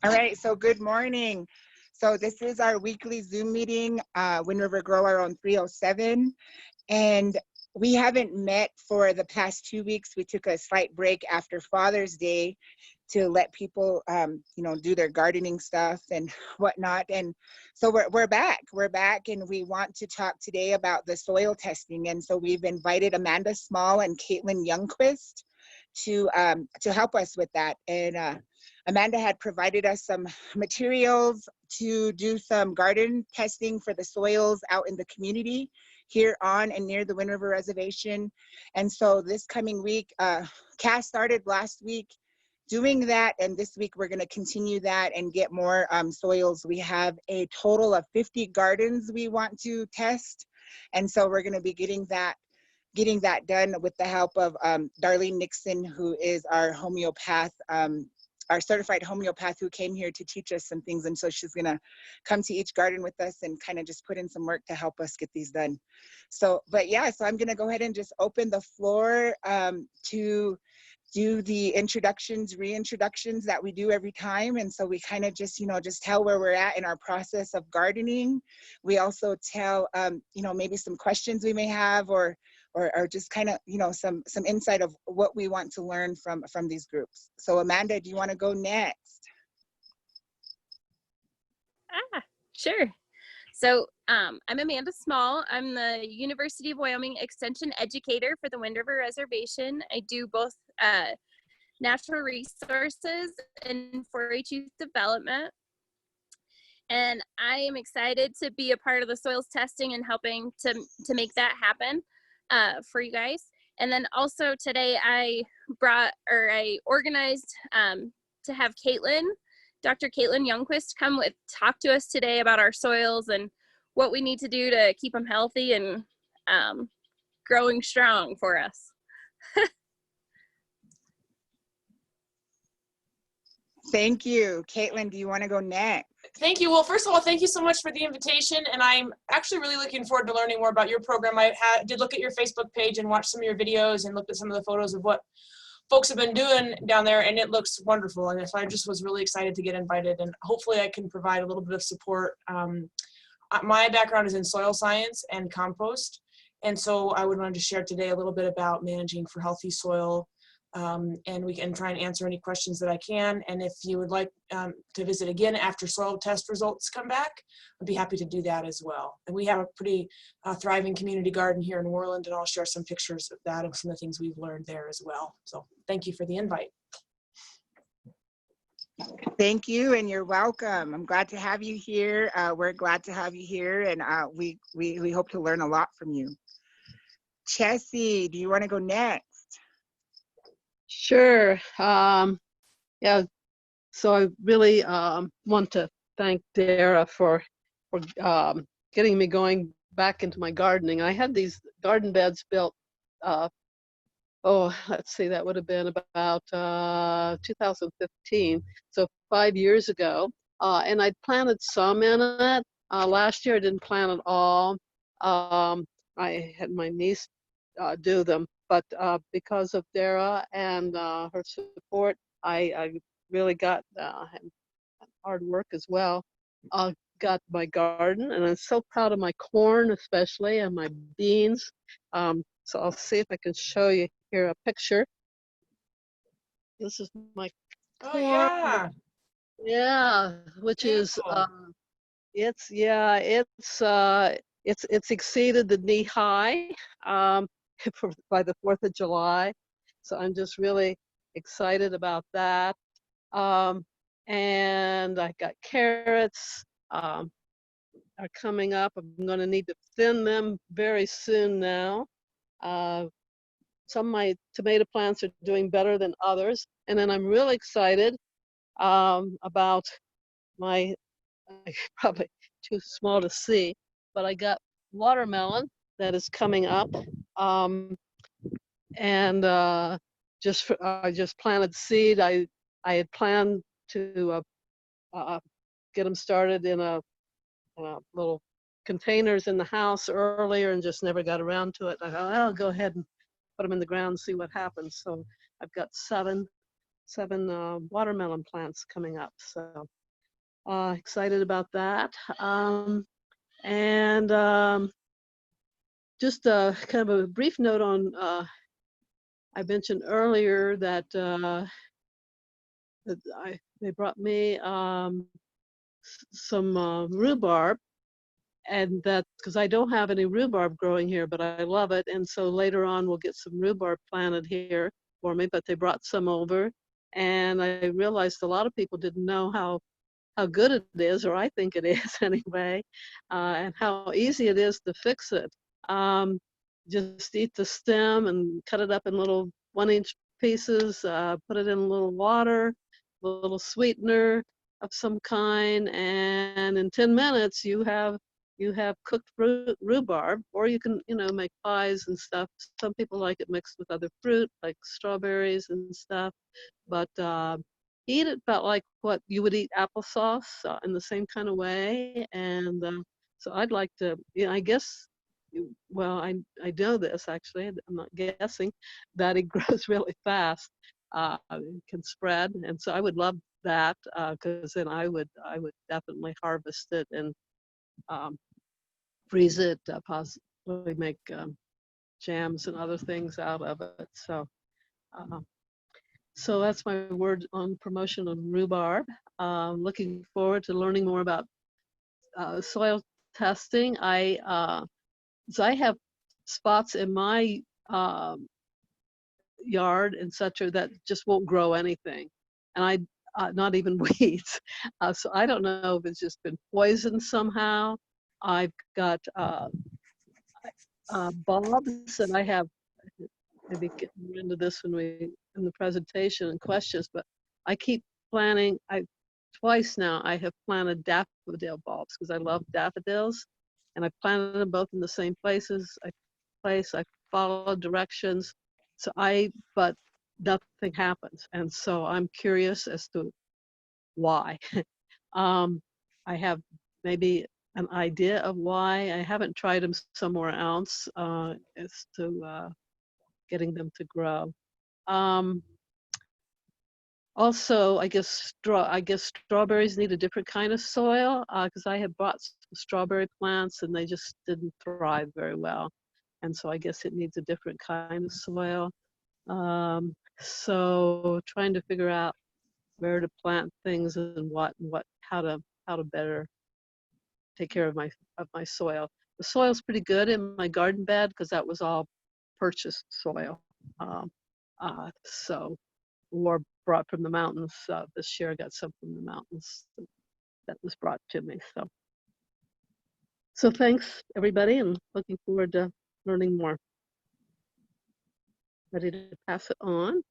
All right, so good morning. So this is our weekly Zoom meeting, Wind River Grower on 307. And we haven't met for the past 2 weeks. We took a slight break after Father's Day to let people, do their gardening stuff and whatnot. And so we're back. We're back, and we want to talk today about the soil testing. And so we've invited Amanda Small and Caitlin Youngquist to help us with that. And Amanda had provided us some materials to do some garden testing for the soils out in the community here on and near the Wind River Reservation. And so this coming week, Cass started last week doing that, and this week we're going to continue that and get more soils. We have a total of 50 gardens we want to test, and so we're going to be getting that done with the help of Darlene Nixon, who is our homeopath, our certified homeopath, who came here to teach us some things. And so she's gonna come to each garden with us and kind of just put in some work to help us get these done. So, but yeah, so I'm gonna go ahead and just open the floor to do the reintroductions that we do every time. And so we kind of just tell where we're at in our process of gardening. We also tell, maybe some questions we may have, or just kind of, some insight of what we want to learn from these groups. So Amanda, do you want to go next? Sure. So I'm Amanda Small. I'm the University of Wyoming Extension Educator for the Wind River Reservation. I do both natural resources and 4-H youth development. And I am excited to be a part of the soils testing and helping to make that happen for you guys. And then also today I organized to have Dr. Caitlin Youngquist come talk to us today about our soils and what we need to do to keep them healthy and growing strong for us. Thank you. Caitlin, do you want to go next? Thank you. Well, first of all, thank you so much for the invitation, and I'm actually really looking forward to learning more about your program. I did look at your Facebook page and watch some of your videos and looked at some of the photos of what folks have been doing down there, and it looks wonderful. And so I just was really excited to get invited, and hopefully I can provide a little bit of support. My background is in soil science and compost, and so I would want to share today a little bit about managing for healthy soil. And we can try and answer any questions that I can. And if you would like to visit again after soil test results come back, I'd be happy to do that as well. And we have a pretty thriving community garden here in Worland, and I'll share some pictures of that and some of the things we've learned there as well. So thank you for the invite. Thank you, and you're welcome. I'm glad to have you here. We're glad to have you here, and we hope to learn a lot from you. Chessie, do you want to go next? Sure. Yeah. So I really want to thank Dara for getting me going back into my gardening. I had these garden beds built. Let's see, that would have been about 2015. So 5 years ago, and I'd planted some in it. Last year I didn't plant at all. I had my niece do them. But because of Dara and her support, I really got hard work as well. Got my garden, and I'm so proud of my corn, especially, and my beans. So I'll see if I can show you here a picture. This is my corn. Oh yeah. Yeah, which beautiful. It's exceeded the knee high. By the 4th of July. So I'm just really excited about that. And I got carrots are coming up. I'm going to need to thin them very soon now. Some of my tomato plants are doing better than others. And then I'm really excited about my, probably too small to see, but I got watermelon that is coming up. And I just planted seed. I had planned to get them started in a little containers in the house earlier and just never got around to it. I thought, I'll go ahead and put them in the ground and see what happens. So I've got 7 watermelon plants coming up. So excited about that. Just kind of a brief note on, I mentioned earlier that, they brought me some rhubarb, and that because I don't have any rhubarb growing here, but I love it. And so later on we'll get some rhubarb planted here for me, but they brought some over. And I realized a lot of people didn't know how good it is, or I think it is anyway, and how easy it is to fix it. Just eat the stem and cut it up in little 1-inch pieces, put it in a little water, a little sweetener of some kind, and in 10 minutes you have cooked rhubarb, or you can, make pies and stuff. Some people like it mixed with other fruit, like strawberries and stuff, but eat it about like what you would eat applesauce, in the same kind of way. And so I'd like to, I guess, well, I know this actually, I'm not guessing, that it grows really fast, it can spread. And so I would love that, because then I would definitely harvest it and freeze it, possibly make jams and other things out of it. So that's my word on promotion of rhubarb. Looking forward to learning more about soil testing. So I have spots in my yard and such that just won't grow anything, and not even weeds. So I don't know if it's just been poisoned somehow. I've got bulbs, and I have, maybe get into this when in the presentation and questions, but I keep planting. Twice now I have planted daffodil bulbs because I love daffodils, and I planted them both in the same places. I follow directions, but nothing happens, and so I'm curious as to why. I have maybe an idea of why. I haven't tried them somewhere else as to getting them to grow. Also, I guess strawberries need a different kind of soil, because I have bought strawberry plants and they just didn't thrive very well. And so I guess it needs a different kind of soil. So trying to figure out where to plant things and how to better take care of my soil. The soil's pretty good in my garden bed because that was all purchased soil. Or brought from the mountains. This year I got some from the mountains that was brought to me. So thanks everybody, and looking forward to learning more. Ready to pass it on.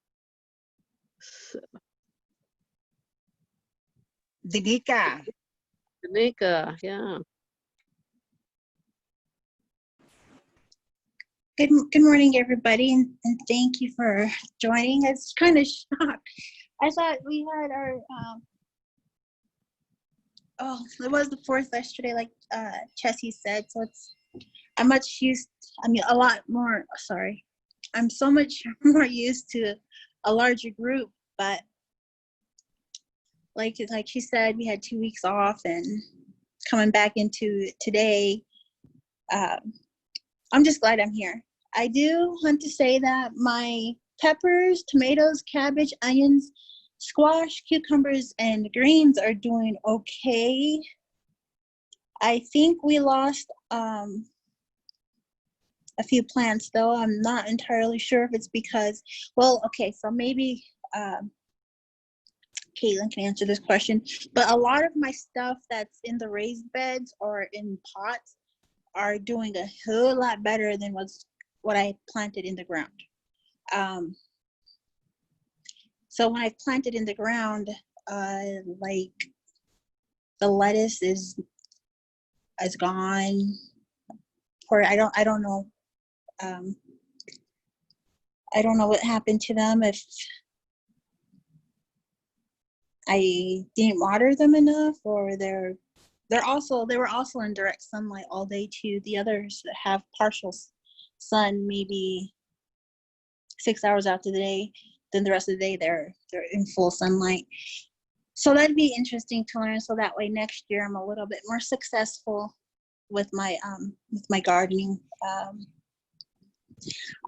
So, Danica. Danica, yeah. Good morning, everybody, and thank you for joining. It's kind of shocked. I thought we had our, it was the 4th yesterday, like Chessie said, so I'm so much more used to a larger group, but like she said, we had 2 weeks off, and coming back into today, I'm just glad I'm here. I do want to say that my peppers, tomatoes, cabbage, onions, squash, cucumbers, and greens are doing okay. I think we lost a few plants, though. I'm not entirely sure if it's because, so maybe Caitlin can answer this question, but a lot of my stuff that's in the raised beds or in pots are doing a whole lot better than what I planted in the ground. So when I planted in the ground, like the lettuce is gone. Or I don't know. I don't know what happened to them, if I didn't water them enough, or they were also in direct sunlight all day too. The others that have partial sun, maybe 6 hours out of the day, then the rest of the day they're in full sunlight. So that'd be interesting to learn. So that way next year I'm a little bit more successful with my gardening.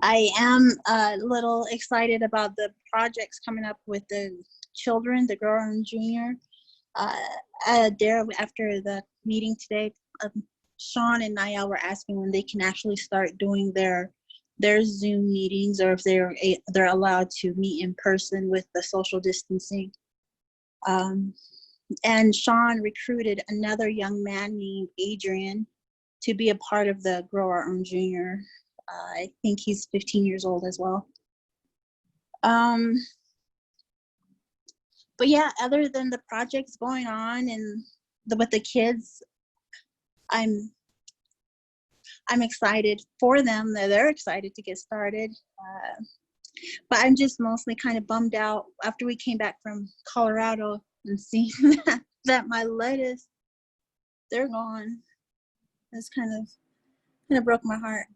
I am a little excited about the projects coming up with the children, the Grow Our Own Junior. Dara, after the meeting today, Sean and Niall were asking when they can actually start doing their Zoom meetings, or if they're allowed to meet in person with the social distancing. And Sean recruited another young man named Adrian to be a part of the Grow Our Own Junior. I think he's 15 years old as well. But yeah, other than the projects going on and with the kids, I'm excited for them. They're excited to get started. But I'm just mostly kind of bummed out after we came back from Colorado and seeing that my lettuce, they're gone. That's kind of broke my heart.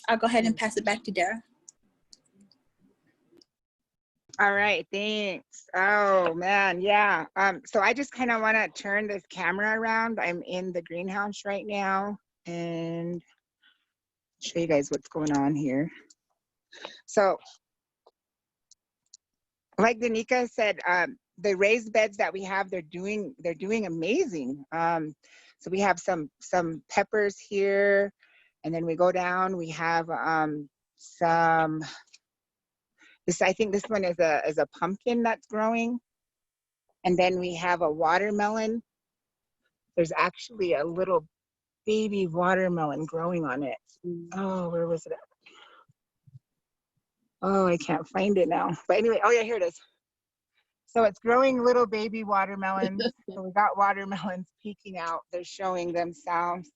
I'll go ahead and pass it back to Dara. All right, thanks. Oh man, yeah. So I just kind of want to turn this camera around. I'm in the greenhouse right now and show you guys what's going on here. So like Danica said, the raised beds that we have, they're doing amazing. So we have some peppers here, and then we go down, we have some, I think this one is a pumpkin that's growing. And then we have a watermelon. There's actually a little baby watermelon growing on it. Oh, where was it at? Oh, I can't find it now. But anyway, oh yeah, here it is. So it's growing little baby watermelons. So we got watermelons peeking out. They're showing themselves.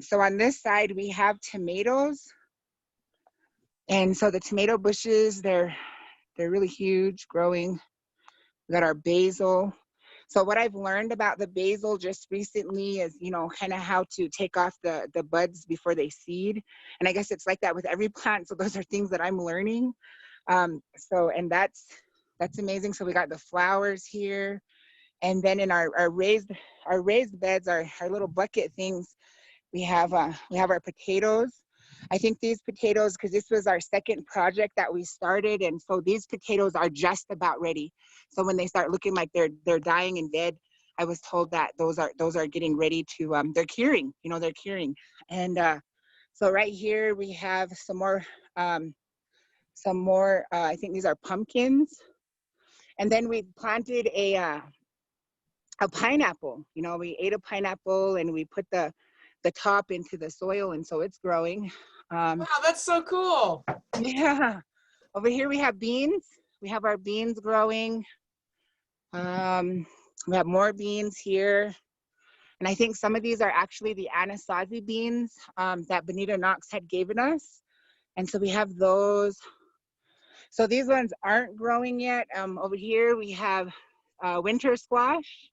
So on this side, we have tomatoes. And so the tomato bushes, they're really huge, growing. We got our basil. So what I've learned about the basil just recently is, kind of how to take off the buds before they seed. And I guess it's like that with every plant. So those are things that I'm learning. And that's amazing. So we got the flowers here. And then in our raised beds, our little bucket things, we have our potatoes. I think these potatoes, because this was our second project that we started, and so these potatoes are just about ready. So when they start looking like they're dying and dead, I was told that those are getting ready to they're curing. They're curing. And so right here we have some more. I think these are pumpkins, and then we planted a pineapple. We ate a pineapple and we put the top into the soil, and so it's growing. Wow, that's so cool. Yeah. Over here we have beans. We have our beans growing. We have more beans here. And I think some of these are actually the Anasazi beans that Benita Knox had given us. And so we have those. So these ones aren't growing yet. Over here we have winter squash.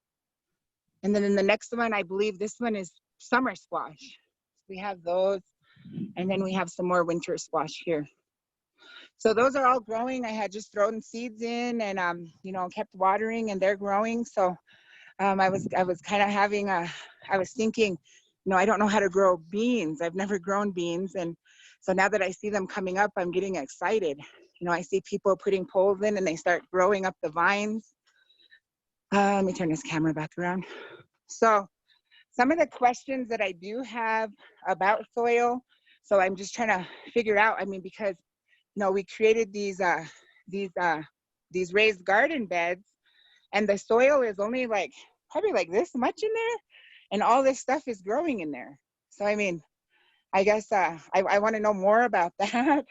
And then in the next one, I believe this one is summer squash. We have those. And then we have some more winter squash here. So those are all growing. I had just thrown seeds in and, kept watering, and they're growing. So I was kind of I was thinking, I don't know how to grow beans. I've never grown beans. And so now that I see them coming up, I'm getting excited. I see people putting poles in and they start growing up the vines. Let me turn this camera back around. So some of the questions that I do have about soil, so I'm just trying to figure out, because, we created these raised garden beds, and the soil is only probably like this much in there, and all this stuff is growing in there. So, I guess I want to know more about that.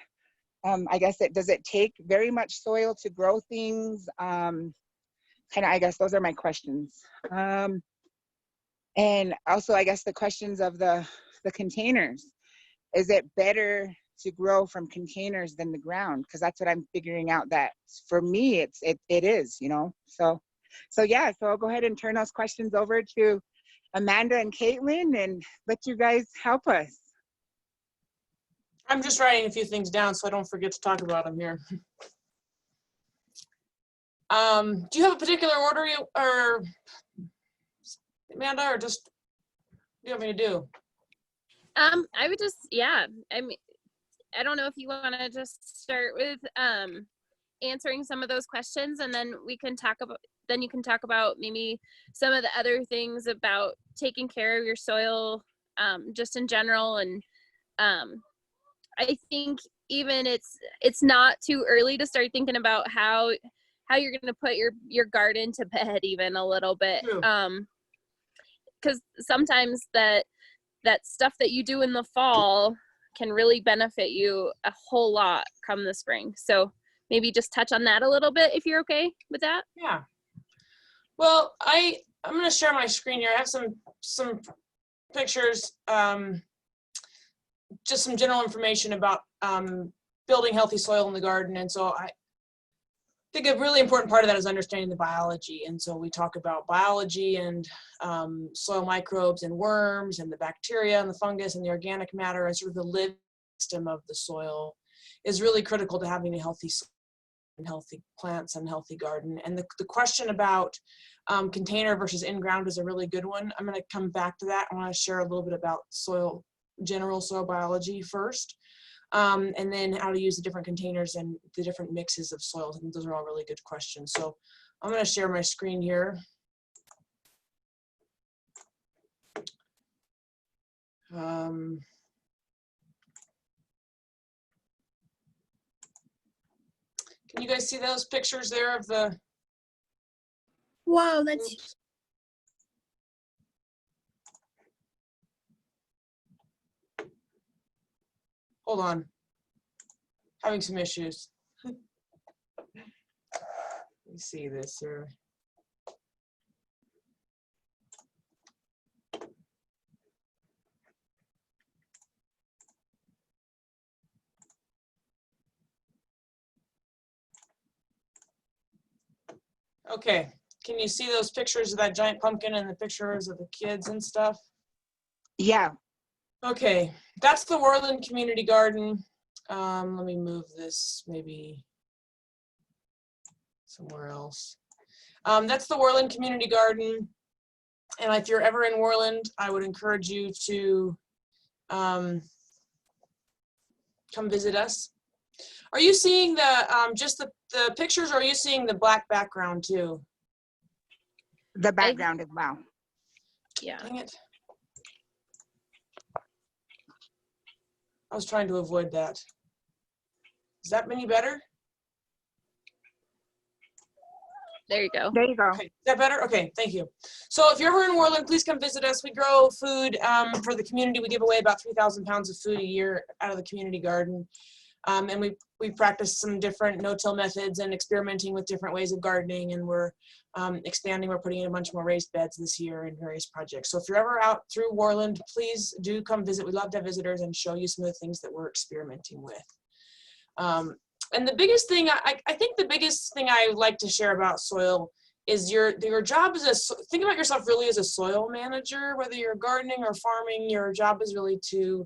I guess does it take very much soil to grow things? I guess those are my questions. And also, I guess the questions of the containers. Is it better to grow from containers than the ground? Because that's what I'm figuring out, that for me, it is, So yeah, so I'll go ahead and turn those questions over to Amanda and Caitlin and let you guys help us. I'm just writing a few things down so I don't forget to talk about them here. Do you have a particular order or Amanda, or just what do you want me to do? I would just, yeah, I mean, I don't know if you want to just start with answering some of those questions, and then we can talk about, then you can talk about maybe some of the other things about taking care of your soil just in general. And I think even it's not too early to start thinking about how you're going to put your garden to bed even a little bit. True. Because sometimes that stuff that you do in the fall can really benefit you a whole lot come the spring. So maybe just touch on that a little bit if you're okay with that. Yeah. Well, I'm going to share my screen here. I have some pictures, just some general information about building healthy soil in the garden. And so I think a really important part of that is understanding the biology. And so we talk about biology and soil microbes and worms and the bacteria and the fungus and the organic matter, and sort of the living system of the soil is really critical to having a healthy soil and healthy plants and healthy garden. And the question about container versus in-ground is a really good one. I'm going to come back to that. I want to share a little bit about general soil biology first. And then how to use the different containers and the different mixes of soils. I think those are all really good questions. So I'm going to share my screen here. Can you guys see those pictures there of the? Wow, that's Oops. Hold on, having some issues. Let me see this here. Okay, can you see those pictures of that giant pumpkin and the pictures of the kids and stuff? Yeah. Okay, that's the Worland Community Garden. Let me move this maybe somewhere else. That's the Worland Community Garden. And if you're ever in Worland, I would encourage you to come visit us. Are you seeing the just the pictures, or are you seeing the black background too? The background as well. Yeah. Dang it. I was trying to avoid that. Is that any better? There you go. There you go. Okay, is that better? Okay, thank you. So if you're ever in Worland, please come visit us. We grow food for the community. We give away about 3,000 pounds of food a year out of the community garden. And we practice some different no-till methods and experimenting with different ways of gardening, and we're expanding. We're putting in a bunch more raised beds this year in various projects. So if you're ever out through Worland, please do come visit. We'd love to have visitors and show you some of the things that we're experimenting with. And the biggest thing, I think the biggest thing I like to share about soil is your job is think about yourself really as a soil manager. Whether you're gardening or farming, your job is really to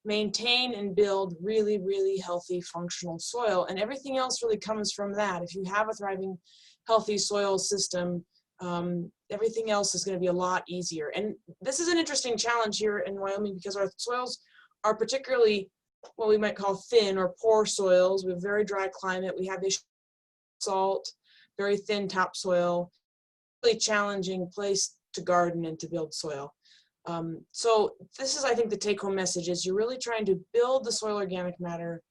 maintain and build really, really healthy, functional soil. And everything else really comes from that. If you have a thriving, healthy soil system, everything else is going to be a lot easier. And this is an interesting challenge here in Wyoming because our soils are particularly what we might call thin or poor soils. We have very dry climate. We have this salt, very thin topsoil, really challenging place to garden and to build soil. So this is, I think, the take-home message is you're really trying to build the soil organic matter,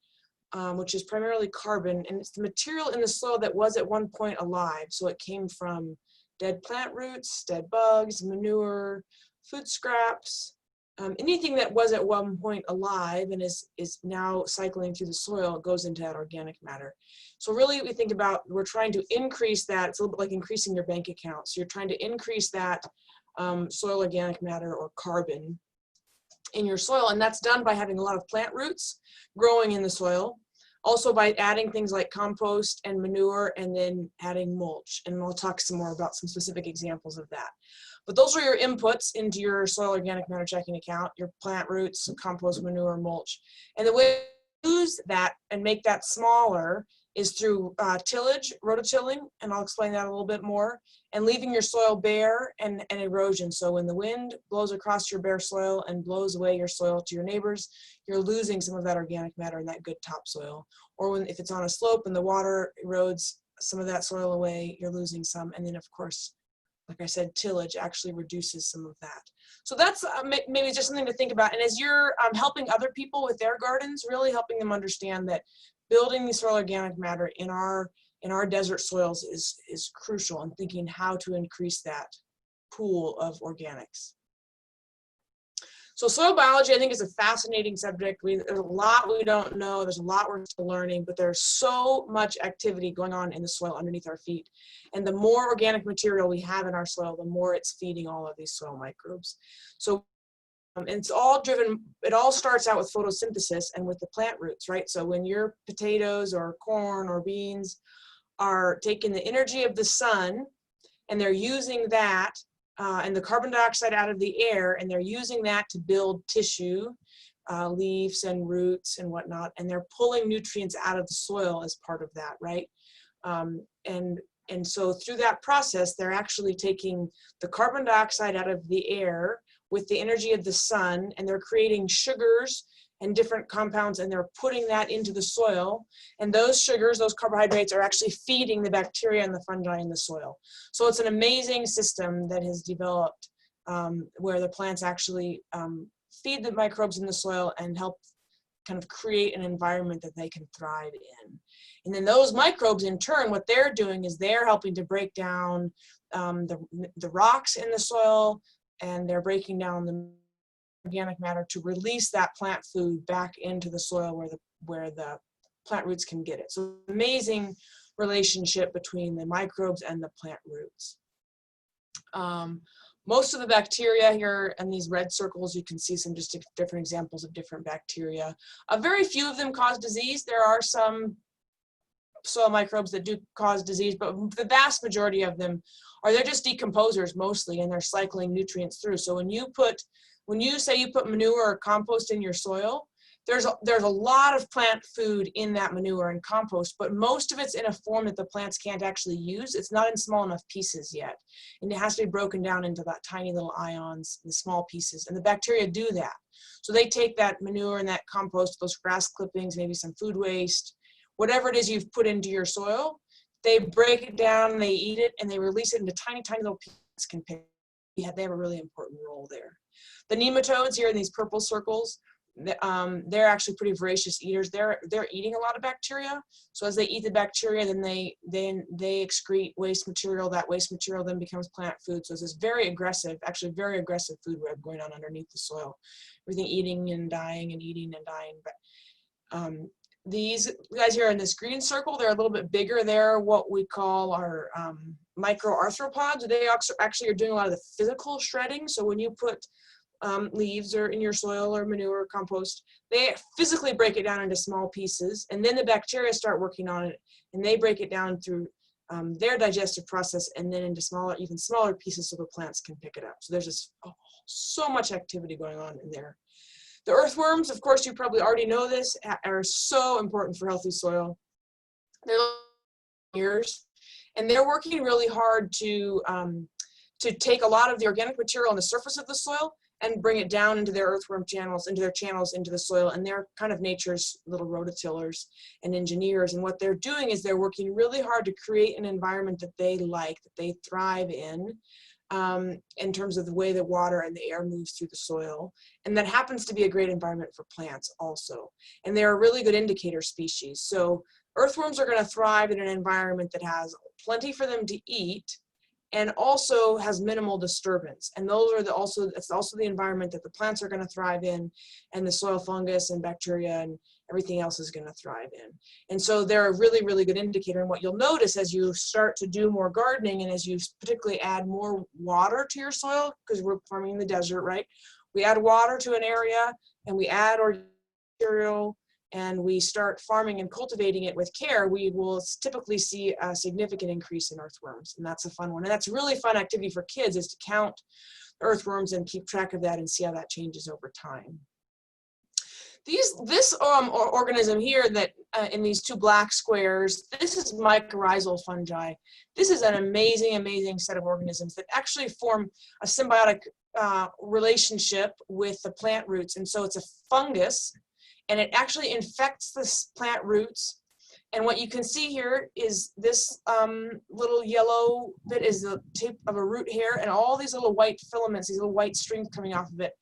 which is primarily carbon, and it's the material in the soil that was at one point alive. So it came from dead plant roots, dead bugs, manure, food scraps, anything that was at one point alive and is now cycling through the soil goes into that organic matter. So really we think about, we're trying to increase that. It's a little bit like increasing your bank account. So you're trying to increase that soil organic matter or carbon in your soil, and that's done by having a lot of plant roots growing in the soil, also by adding things like compost and manure, and then adding mulch, and we'll talk some more about some specific examples of that. But those are your inputs into your soil organic matter checking account, your plant roots, compost, manure, mulch. And the way to use that and make that smaller is through tillage, rototilling, and I'll explain that a little bit more, and leaving your soil bare and erosion. So when the wind blows across your bare soil and blows away your soil to your neighbors, you're losing some of that organic matter in that good topsoil. Or if it's on a slope and the water erodes some of that soil away, you're losing some. And then of course, like I said, tillage actually reduces some of that. So that's maybe just something to think about. And as you're helping other people with their gardens, really helping them understand that building the soil organic matter in our desert soils is crucial, and thinking how to increase that pool of organics. So soil biology, I think, is a fascinating subject. There's a lot we don't know. There's a lot we're still learning, but there's so much activity going on in the soil underneath our feet. And the more organic material we have in our soil, the more it's feeding all of these soil microbes. So and it's all driven, it all starts out with photosynthesis and with the plant roots, right? So when your potatoes or corn or beans are taking the energy of the sun and they're using that and the carbon dioxide out of the air, and they're using that to build tissue, leaves and roots and whatnot, and they're pulling nutrients out of the soil as part of that, right? And so through that process, they're actually taking the carbon dioxide out of the air with the energy of the sun, and they're creating sugars and different compounds, and they're putting that into the soil. And those sugars, those carbohydrates, are actually feeding the bacteria and the fungi in the soil. So it's an amazing system that has developed where the plants actually feed the microbes in the soil and help kind of create an environment that they can thrive in. And then those microbes, in turn, what they're doing is they're helping to break down the rocks in the soil, and they're breaking down the organic matter to release that plant food back into the soil where the plant roots can get it. So amazing relationship between the microbes and the plant roots. Most of the bacteria here in these red circles, you can see some just different examples of different bacteria. Very few of them cause disease. There are some soil microbes that do cause disease, but the vast majority of them they're just decomposers mostly, and they're cycling nutrients through. So when you say you put manure or compost in your soil, there's a lot of plant food in that manure and compost, but most of it's in a form that the plants can't actually use. It's not in small enough pieces yet, and it has to be broken down into that tiny little ions, the small pieces, and the bacteria do that. So they take that manure and that compost, those grass clippings, maybe some food waste, whatever it is you've put into your soil, they break it down, they eat it, and they release it into tiny, tiny little pieces can pick. They have a really important role there. The nematodes here in these purple circles, they're actually pretty voracious eaters. They're eating a lot of bacteria. So as they eat the bacteria, then they excrete waste material. That waste material then becomes plant food. So it's this very aggressive food web going on underneath the soil. Everything eating and dying and eating and dying. But these guys here in this green circle, they're a little bit bigger. They're what we call our microarthropods. They actually are doing a lot of the physical shredding. So when you put leaves or in your soil or manure or compost, they physically break it down into small pieces, and then the bacteria start working on it, and they break it down through their digestive process and then into even smaller pieces so the plants can pick it up. So there's so much activity going on in there. The earthworms, of course, you probably already know this, are so important for healthy soil. They're years, and they're working really hard to take a lot of the organic material on the surface of the soil and bring it down into their earthworm channels, into the soil. And they're kind of nature's little rototillers and engineers. And what they're doing is they're working really hard to create an environment that they like, that they thrive in terms of the way the water and the air moves through the soil. And that happens to be a great environment for plants also. And they're a really good indicator species. So earthworms are going to thrive in an environment that has plenty for them to eat and also has minimal disturbance. And those are it's also the environment that the plants are going to thrive in, and the soil fungus and bacteria and everything else is going to thrive in. And so they're a really, really good indicator. And what you'll notice as you start to do more gardening, and as you particularly add more water to your soil, because we're farming in the desert, right? We add water to an area and we add organic material, and we start farming and cultivating it with care, we will typically see a significant increase in earthworms. And that's a fun one. And that's a really fun activity for kids, is to count earthworms and keep track of that and see how that changes over time. This organism here that in these two black squares, this is mycorrhizal fungi. This is an amazing set of organisms that actually form a symbiotic relationship with the plant roots. And so it's a fungus, and it actually infects the plant roots. And what you can see here is this little yellow bit is the tip of a root hair, and all these little white filaments, these little white strings coming off of it,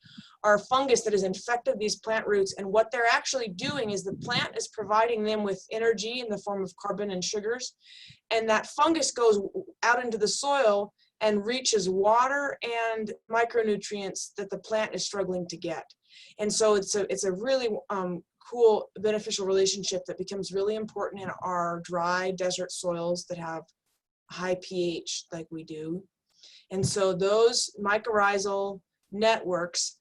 are fungus that has infected these plant roots. And what they're actually doing is the plant is providing them with energy in the form of carbon and sugars. And that fungus goes out into the soil and reaches water and micronutrients that the plant is struggling to get. And so it's a really cool, beneficial relationship that becomes really important in our dry desert soils that have high pH like we do. And so those mycorrhizal networks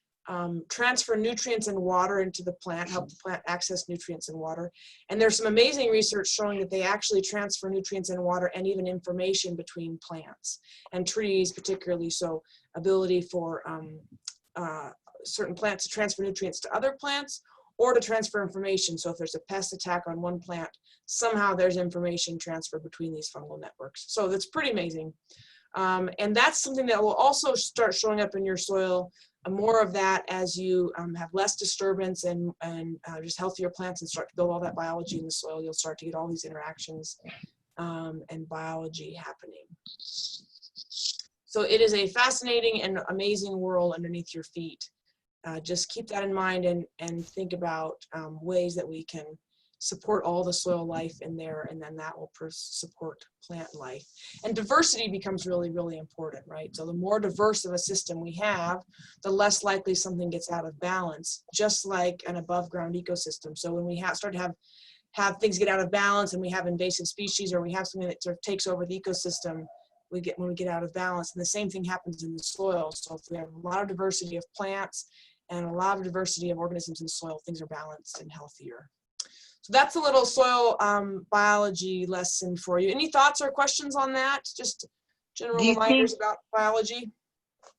transfer nutrients and water into the plant, help the plant access nutrients and water. And there's some amazing research showing that they actually transfer nutrients and water and even information between plants and trees particularly. So ability for certain plants to transfer nutrients to other plants or to transfer information. So if there's a pest attack on one plant, somehow there's information transfer between these fungal networks. So that's pretty amazing. And that's something that will also start showing up in your soil, more of that as you have less disturbance and just healthier plants and start to build all that biology in the soil. You'll start to get all these interactions and biology happening. So it is a fascinating and amazing world underneath your feet. Just keep that in mind and think about ways that we can support all the soil life in there, and then that will support plant life. And diversity becomes really, really important, right? So the more diverse of a system we have, the less likely something gets out of balance, just like an above ground ecosystem. So when we start to have things get out of balance and we have invasive species, or we have something that sort of takes over the ecosystem, when we get out of balance. And the same thing happens in the soil. So if we have a lot of diversity of plants and a lot of diversity of organisms in the soil, things are balanced and healthier. So that's a little soil biology lesson for you. Any thoughts or questions on that? Just general reminders about biology.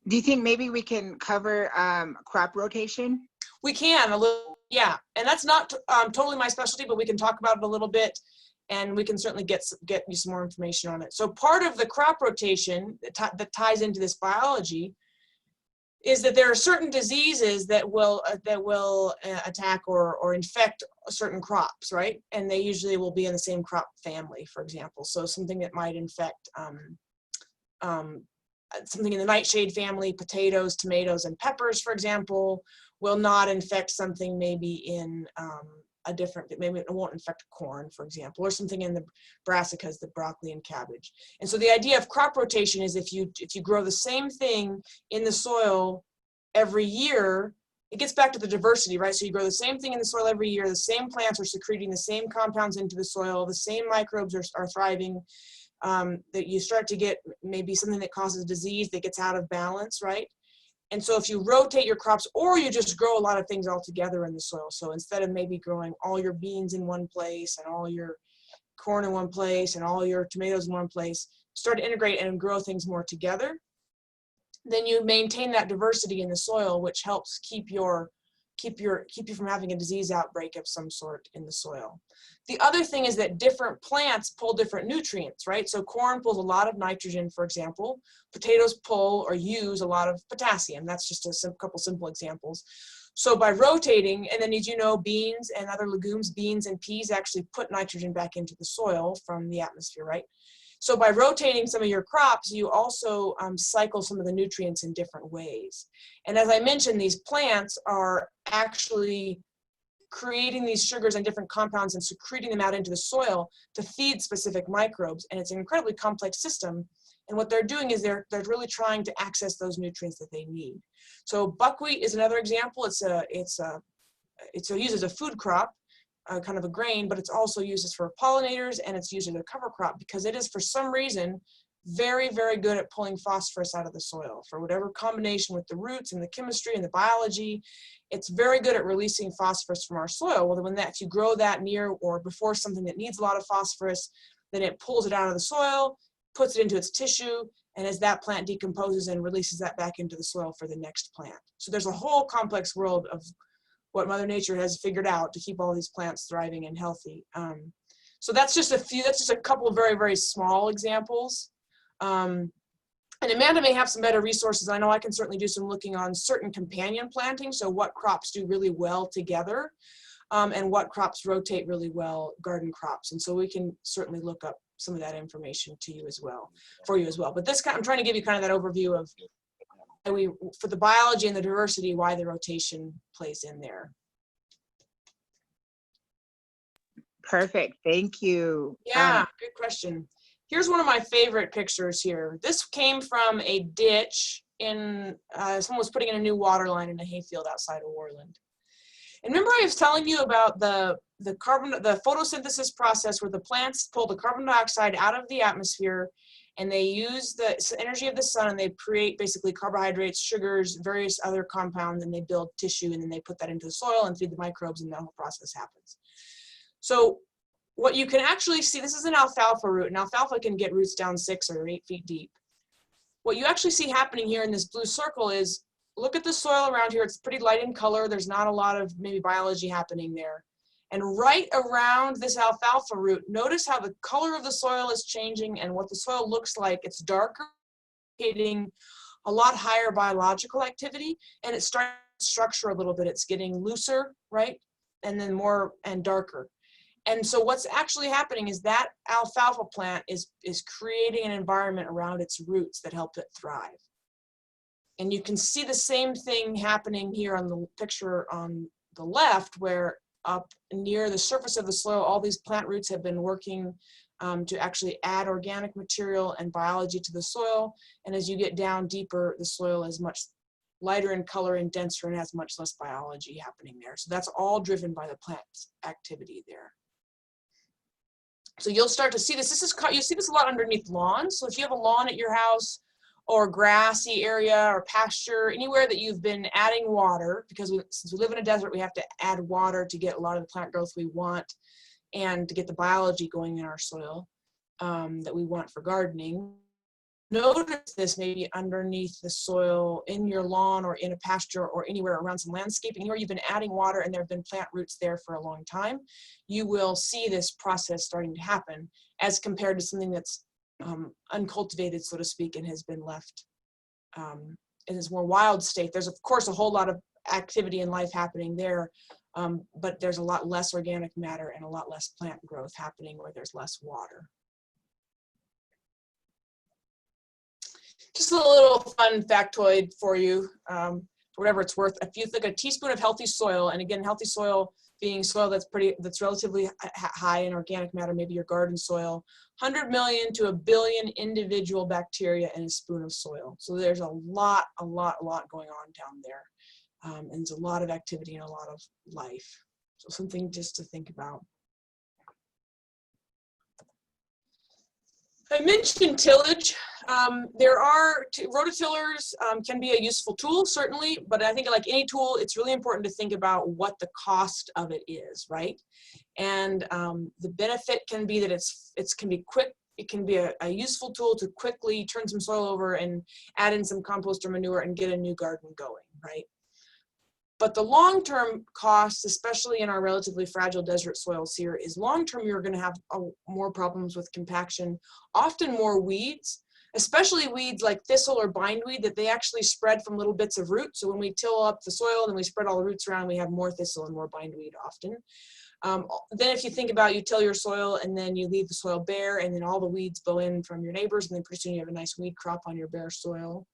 Do you think maybe we can cover crop rotation? We can, a little, yeah. And that's not totally my specialty, but we can talk about it a little bit, and we can certainly get you some more information on it. So part of the crop rotation that ties into this biology is that there are certain diseases that will attack or infect certain crops, right? And they usually will be in the same crop family, for example. So something that might infect something in the nightshade family, potatoes, tomatoes, and peppers, for example, will not infect something maybe in maybe it won't infect corn, for example, or something in the brassicas, the broccoli and cabbage. And so the idea of crop rotation is if you grow the same thing in the soil every year, it gets back to the diversity, right? So you grow the same thing in the soil every year, the same plants are secreting the same compounds into the soil, the same microbes are thriving, that you start to get maybe something that causes disease that gets out of balance, right? And so if you rotate your crops, or you just grow a lot of things all together in the soil, so instead of maybe growing all your beans in one place and all your corn in one place and all your tomatoes in one place, start to integrate and grow things more together, then you maintain that diversity in the soil, which helps keep you from having a disease outbreak of some sort in the soil. The other thing is that different plants pull different nutrients, right? So corn pulls a lot of nitrogen, for example. Potatoes pull or use a lot of potassium. That's just a couple simple examples. So by rotating, and then as you know, beans and other legumes, beans and peas actually put nitrogen back into the soil from the atmosphere, right? So by rotating some of your crops, you also cycle some of the nutrients in different ways. And as I mentioned, these plants are actually creating these sugars and different compounds and secreting them out into the soil to feed specific microbes. And it's an incredibly complex system. And what they're doing is they're really trying to access those nutrients that they need. So buckwheat is another example. It's used as a food crop. Kind of a grain, but it's also used for pollinators, and it's used as a cover crop because it is, for some reason, very, very good at pulling phosphorus out of the soil. For whatever combination with the roots and the chemistry and the biology, it's very good at releasing phosphorus from our soil. Well, if you grow that near or before something that needs a lot of phosphorus, then it pulls it out of the soil, puts it into its tissue, and as that plant decomposes and releases that back into the soil for the next plant. So there's a whole complex world what Mother Nature has figured out to keep all these plants thriving and healthy. So that's just a couple of very, very small examples. And Amanda may have some better resources. I know I can certainly do some looking on certain companion planting, so what crops do really well together, and what crops rotate really well, garden crops. And so we can certainly look up some of that information for you as well. But I'm trying to give you kind of that overview of for the biology and the diversity, why the rotation plays in there. Perfect. Thank you. Yeah, good question. Here's one of my favorite pictures here. This came from a ditch in, someone was putting in a new water line in a hayfield outside of Worland. And remember I was telling you about the photosynthesis process where the plants pull the carbon dioxide out of the atmosphere and they use the energy of the sun and they create basically carbohydrates, sugars, various other compounds, and they build tissue, and then they put that into the soil and feed the microbes, and that whole process happens. So what you can actually see, this is an alfalfa root, and alfalfa can get roots down 6 or 8 feet deep. What you actually see happening here in this blue circle is, look at the soil around here. It's pretty light in color. There's not a lot of maybe biology happening there. And right around this alfalfa root, notice how the color of the soil is changing and what the soil looks like. It's darker, indicating a lot higher biological activity, and it's starting to structure a little bit. It's getting looser, right? And then more and darker. And so what's actually happening is that alfalfa plant is creating an environment around its roots that help it thrive. And you can see the same thing happening here on the picture on the left, where up near the surface of the soil, all these plant roots have been working to actually add organic material and biology to the soil. And as you get down deeper, the soil is much lighter in color and denser and has much less biology happening there. So that's all driven by the plant activity there. So you'll start to see this. You see this a lot underneath lawns. So if you have a lawn at your house, or grassy area or pasture, anywhere that you've been adding water, because since we live in a desert, we have to add water to get a lot of the plant growth we want and to get the biology going in our soil that we want for gardening. Notice this maybe underneath the soil in your lawn or in a pasture or anywhere around some landscaping, anywhere you've been adding water and there have been plant roots there for a long time, you will see this process starting to happen as compared to something that's uncultivated, so to speak, and has been left in its more wild state. There's of course a whole lot of activity and life happening there, but there's a lot less organic matter and a lot less plant growth happening where there's less water. Just a little fun factoid for you, for whatever it's worth. If you think a teaspoon of healthy soil, and again, healthy soil being soil that's relatively high in organic matter, maybe your garden soil, 100 million to 1 billion individual bacteria in a spoon of soil. So there's a lot going on down there. And there's a lot of activity and a lot of life. So something just to think about. I mentioned tillage. There are rototillers can be a useful tool, certainly, but I think like any tool, it's really important to think about what the cost of it is, right? And the benefit can be that it can be quick. It can be a useful tool to quickly turn some soil over and add in some compost or manure and get a new garden going, right? But the long-term costs, especially in our relatively fragile desert soils here, is long-term you're going to have more problems with compaction, often more weeds, especially weeds like thistle or bindweed that they actually spread from little bits of root. So when we till up the soil and we spread all the roots around, we have more thistle and more bindweed often. Then if you think about you till your soil and then you leave the soil bare and then all the weeds blow in from your neighbors and then pretty soon you have a nice weed crop on your bare soil.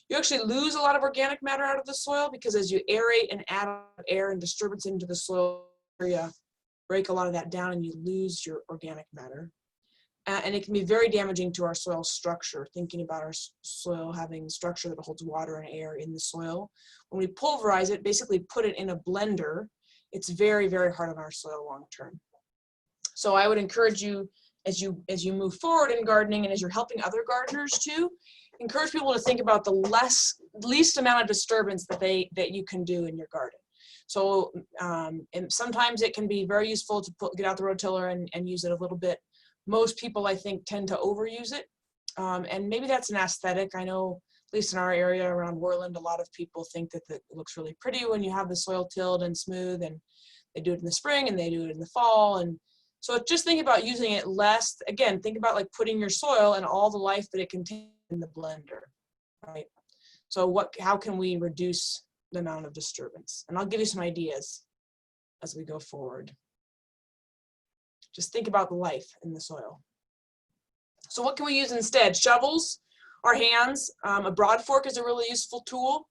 You actually lose a lot of organic matter out of the soil because as you aerate and add air and disturbance into the soil area, break a lot of that down and you lose your organic matter. And it can be very damaging to our soil structure, thinking about our soil having structure that holds water and air in the soil. When we pulverize it, basically put it in a blender, it's very, very hard on our soil long term. So I would encourage you, as you move forward in gardening and as you're helping other gardeners too, encourage people to think about the least amount of disturbance that you can do in your garden. So and sometimes it can be very useful to get out the rototiller and use it a little bit. Most people, I think, tend to overuse it. And maybe that's an aesthetic. I know least in our area around Worland, a lot of people think that it looks really pretty when you have the soil tilled and smooth, and they do it in the spring and they do it in the fall. And so just think about using it less. Again, think about like putting your soil and all the life that it contains in the blender, right? So how can we reduce the amount of disturbance? And I'll give you some ideas as we go forward. Just think about the life in the soil. So what can we use instead? Shovels, our hands. A broad fork is a really useful tool.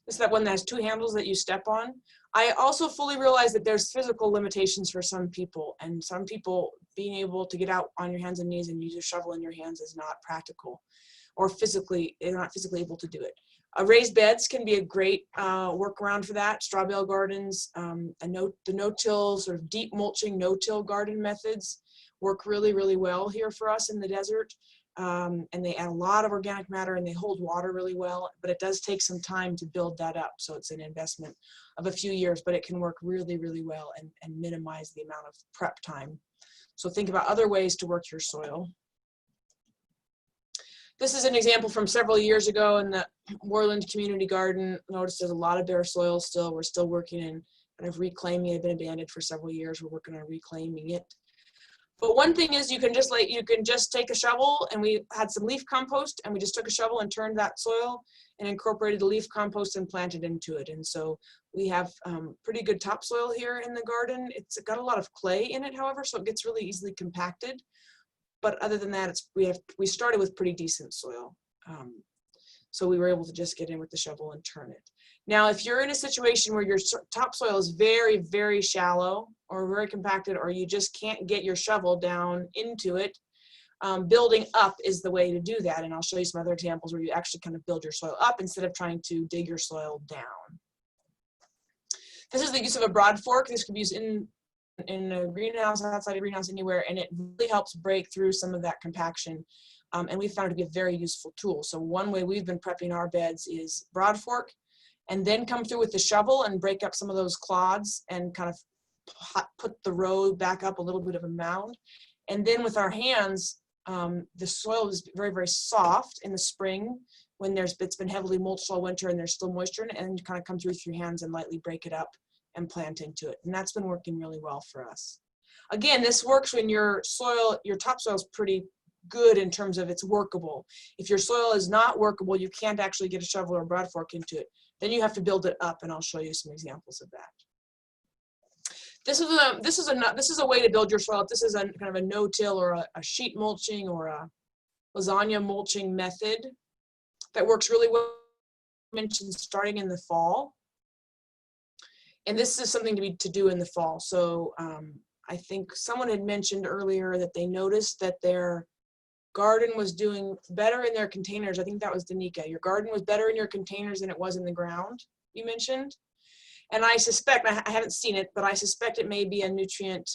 It's that one that has 2 handles that you step on. I also fully realize that there's physical limitations for some people, and some people being able to get out on your hands and knees and use a shovel in your hands is not practical, or they're not physically able to do it. Raised beds can be a great workaround for that. Straw bale gardens, the no-till, sort of deep mulching, no-till garden methods work really, really well here for us in the desert. And they add a lot of organic matter and they hold water really well, but it does take some time to build that up. So it's an investment of a few years, but it can work really, really well and minimize the amount of prep time. So think about other ways to work your soil. This is an example from several years ago in the Worland Community Garden. Notice there's a lot of bare soil still. We're still working in kind of reclaiming. It's been abandoned for several years. We're working on reclaiming it. But one thing is you can just take a shovel, and we had some leaf compost, and we just took a shovel and turned that soil and incorporated the leaf compost and planted into it. And so we have pretty good topsoil here in the garden. It's got a lot of clay in it, however, so it gets really easily compacted. But other than that, we started with pretty decent soil. So we were able to just get in with the shovel and turn it. Now, if you're in a situation where your topsoil is very, very shallow or very compacted, or you just can't get your shovel down into it, building up is the way to do that. And I'll show you some other examples where you actually kind of build your soil up instead of trying to dig your soil down. This is the use of a broad fork. This could be used in a greenhouse, outside a greenhouse, anywhere, and it really helps break through some of that compaction. And we found it to be a very useful tool. So one way we've been prepping our beds is broad fork, and then come through with the shovel and break up some of those clods and kind of put the row back up a little bit of a mound. And then with our hands, the soil is very, very soft in the spring when it's been heavily mulched all winter and there's still moisture in it, and you kind of come through with your hands and lightly break it up and plant into it. And that's been working really well for us. Again, this works when your topsoil is pretty good in terms of it's workable. If your soil is not workable, you can't actually get a shovel or a broad fork into it. Then you have to build it up, and I'll show you some examples of that. This is a way to build your soil up. This is a kind of a no-till or a sheet mulching or a lasagna mulching method that works really well. I mentioned starting in the fall. And this is something to do in the fall. So I think someone had mentioned earlier that they noticed that their garden was doing better in their containers. I think that was Danica. Your garden was better in your containers than it was in the ground, you mentioned. And I suspect, I haven't seen it, but I suspect it may be a nutrient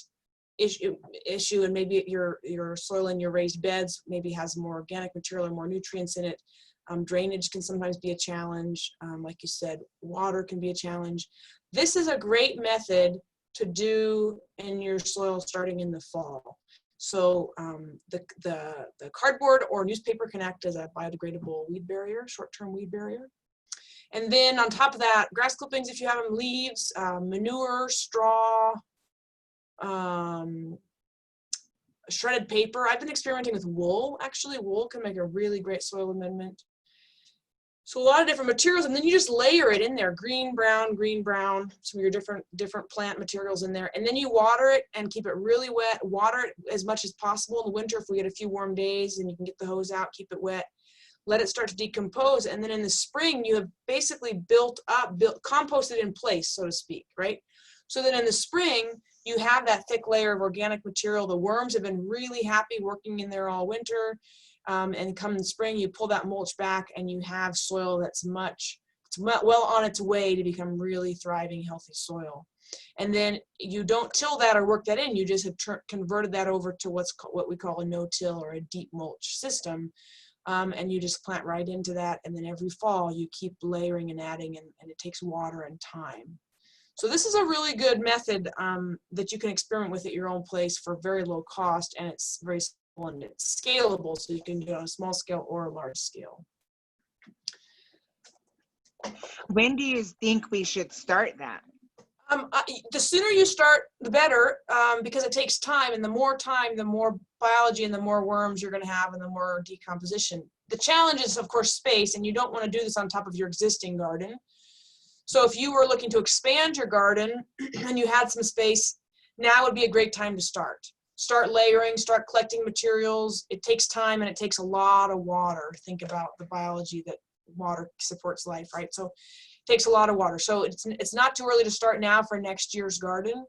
issue, and maybe your soil in your raised beds maybe has more organic material or more nutrients in it. Drainage can sometimes be a challenge. Like you said, water can be a challenge. This is a great method to do in your soil starting in the fall. So the cardboard or newspaper can act as a biodegradable weed barrier, short-term weed barrier. And then on top of that, grass clippings, if you have them, leaves, manure, straw, shredded paper. I've been experimenting with wool. Actually, wool can make a really great soil amendment. So a lot of different materials, and then you just layer it in there, green, brown, some of your different plant materials in there. And then you water it and keep it really wet. Water it as much as possible in the winter if we get a few warm days, and you can get the hose out, keep it wet. Let it start to decompose, and then in the spring you have basically composted in place, so to speak, right? So then in the spring you have that thick layer of organic material. The worms have been really happy working in there all winter, and come in the spring you pull that mulch back and you have soil that's well on its way to become really thriving, healthy soil. And then you don't till that or work that in, you just have converted that over to what we call a no-till or a deep mulch system. And you just plant right into that, and then every fall you keep layering and adding, and it takes water and time. So this is a really good method that you can experiment with at your own place for very low cost, and it's very simple and it's scalable, so you can do it on a small scale or a large scale. When do you think we should start that? The sooner you start, the better, because it takes time, and the more time, the more biology and the more worms you're going to have and the more decomposition. The challenge is, of course, space, and you don't want to do this on top of your existing garden. So if you were looking to expand your garden and you had some space, now would be a great time to start. Start layering, start collecting materials. It takes time and it takes a lot of water. Think about the biology that water supports life, right? So it takes a lot of water. So it's not too early to start now for next year's garden,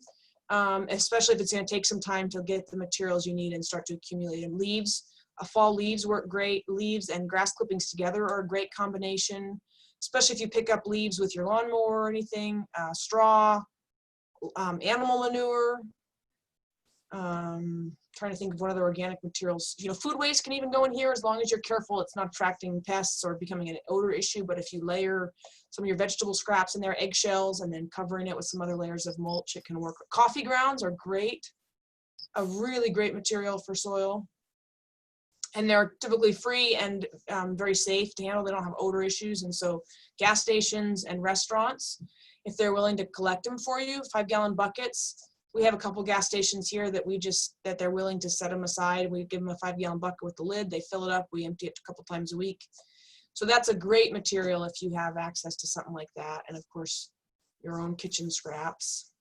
especially if it's going to take some time to get the materials you need and start to accumulate them. Leaves, fall leaves work great. Leaves and grass clippings together are a great combination, especially if you pick up leaves with your lawnmower or anything. Straw, animal manure. Trying to think of what other organic materials. You know, food waste can even go in here as long as you're careful it's not attracting pests or becoming an odor issue. But if you layer some of your vegetable scraps in there, eggshells, and then covering it with some other layers of mulch, it can work. Coffee grounds are great, a really great material for soil. And they're typically free and very safe to handle. They don't have odor issues. And so gas stations and restaurants, if they're willing to collect them for you, 5-gallon buckets. We have a couple gas stations here that they're willing to set them aside. We give them a 5-gallon bucket with the lid. They fill it up. We empty it a couple times a week. So that's a great material if you have access to something like that. And of course, your own kitchen scraps.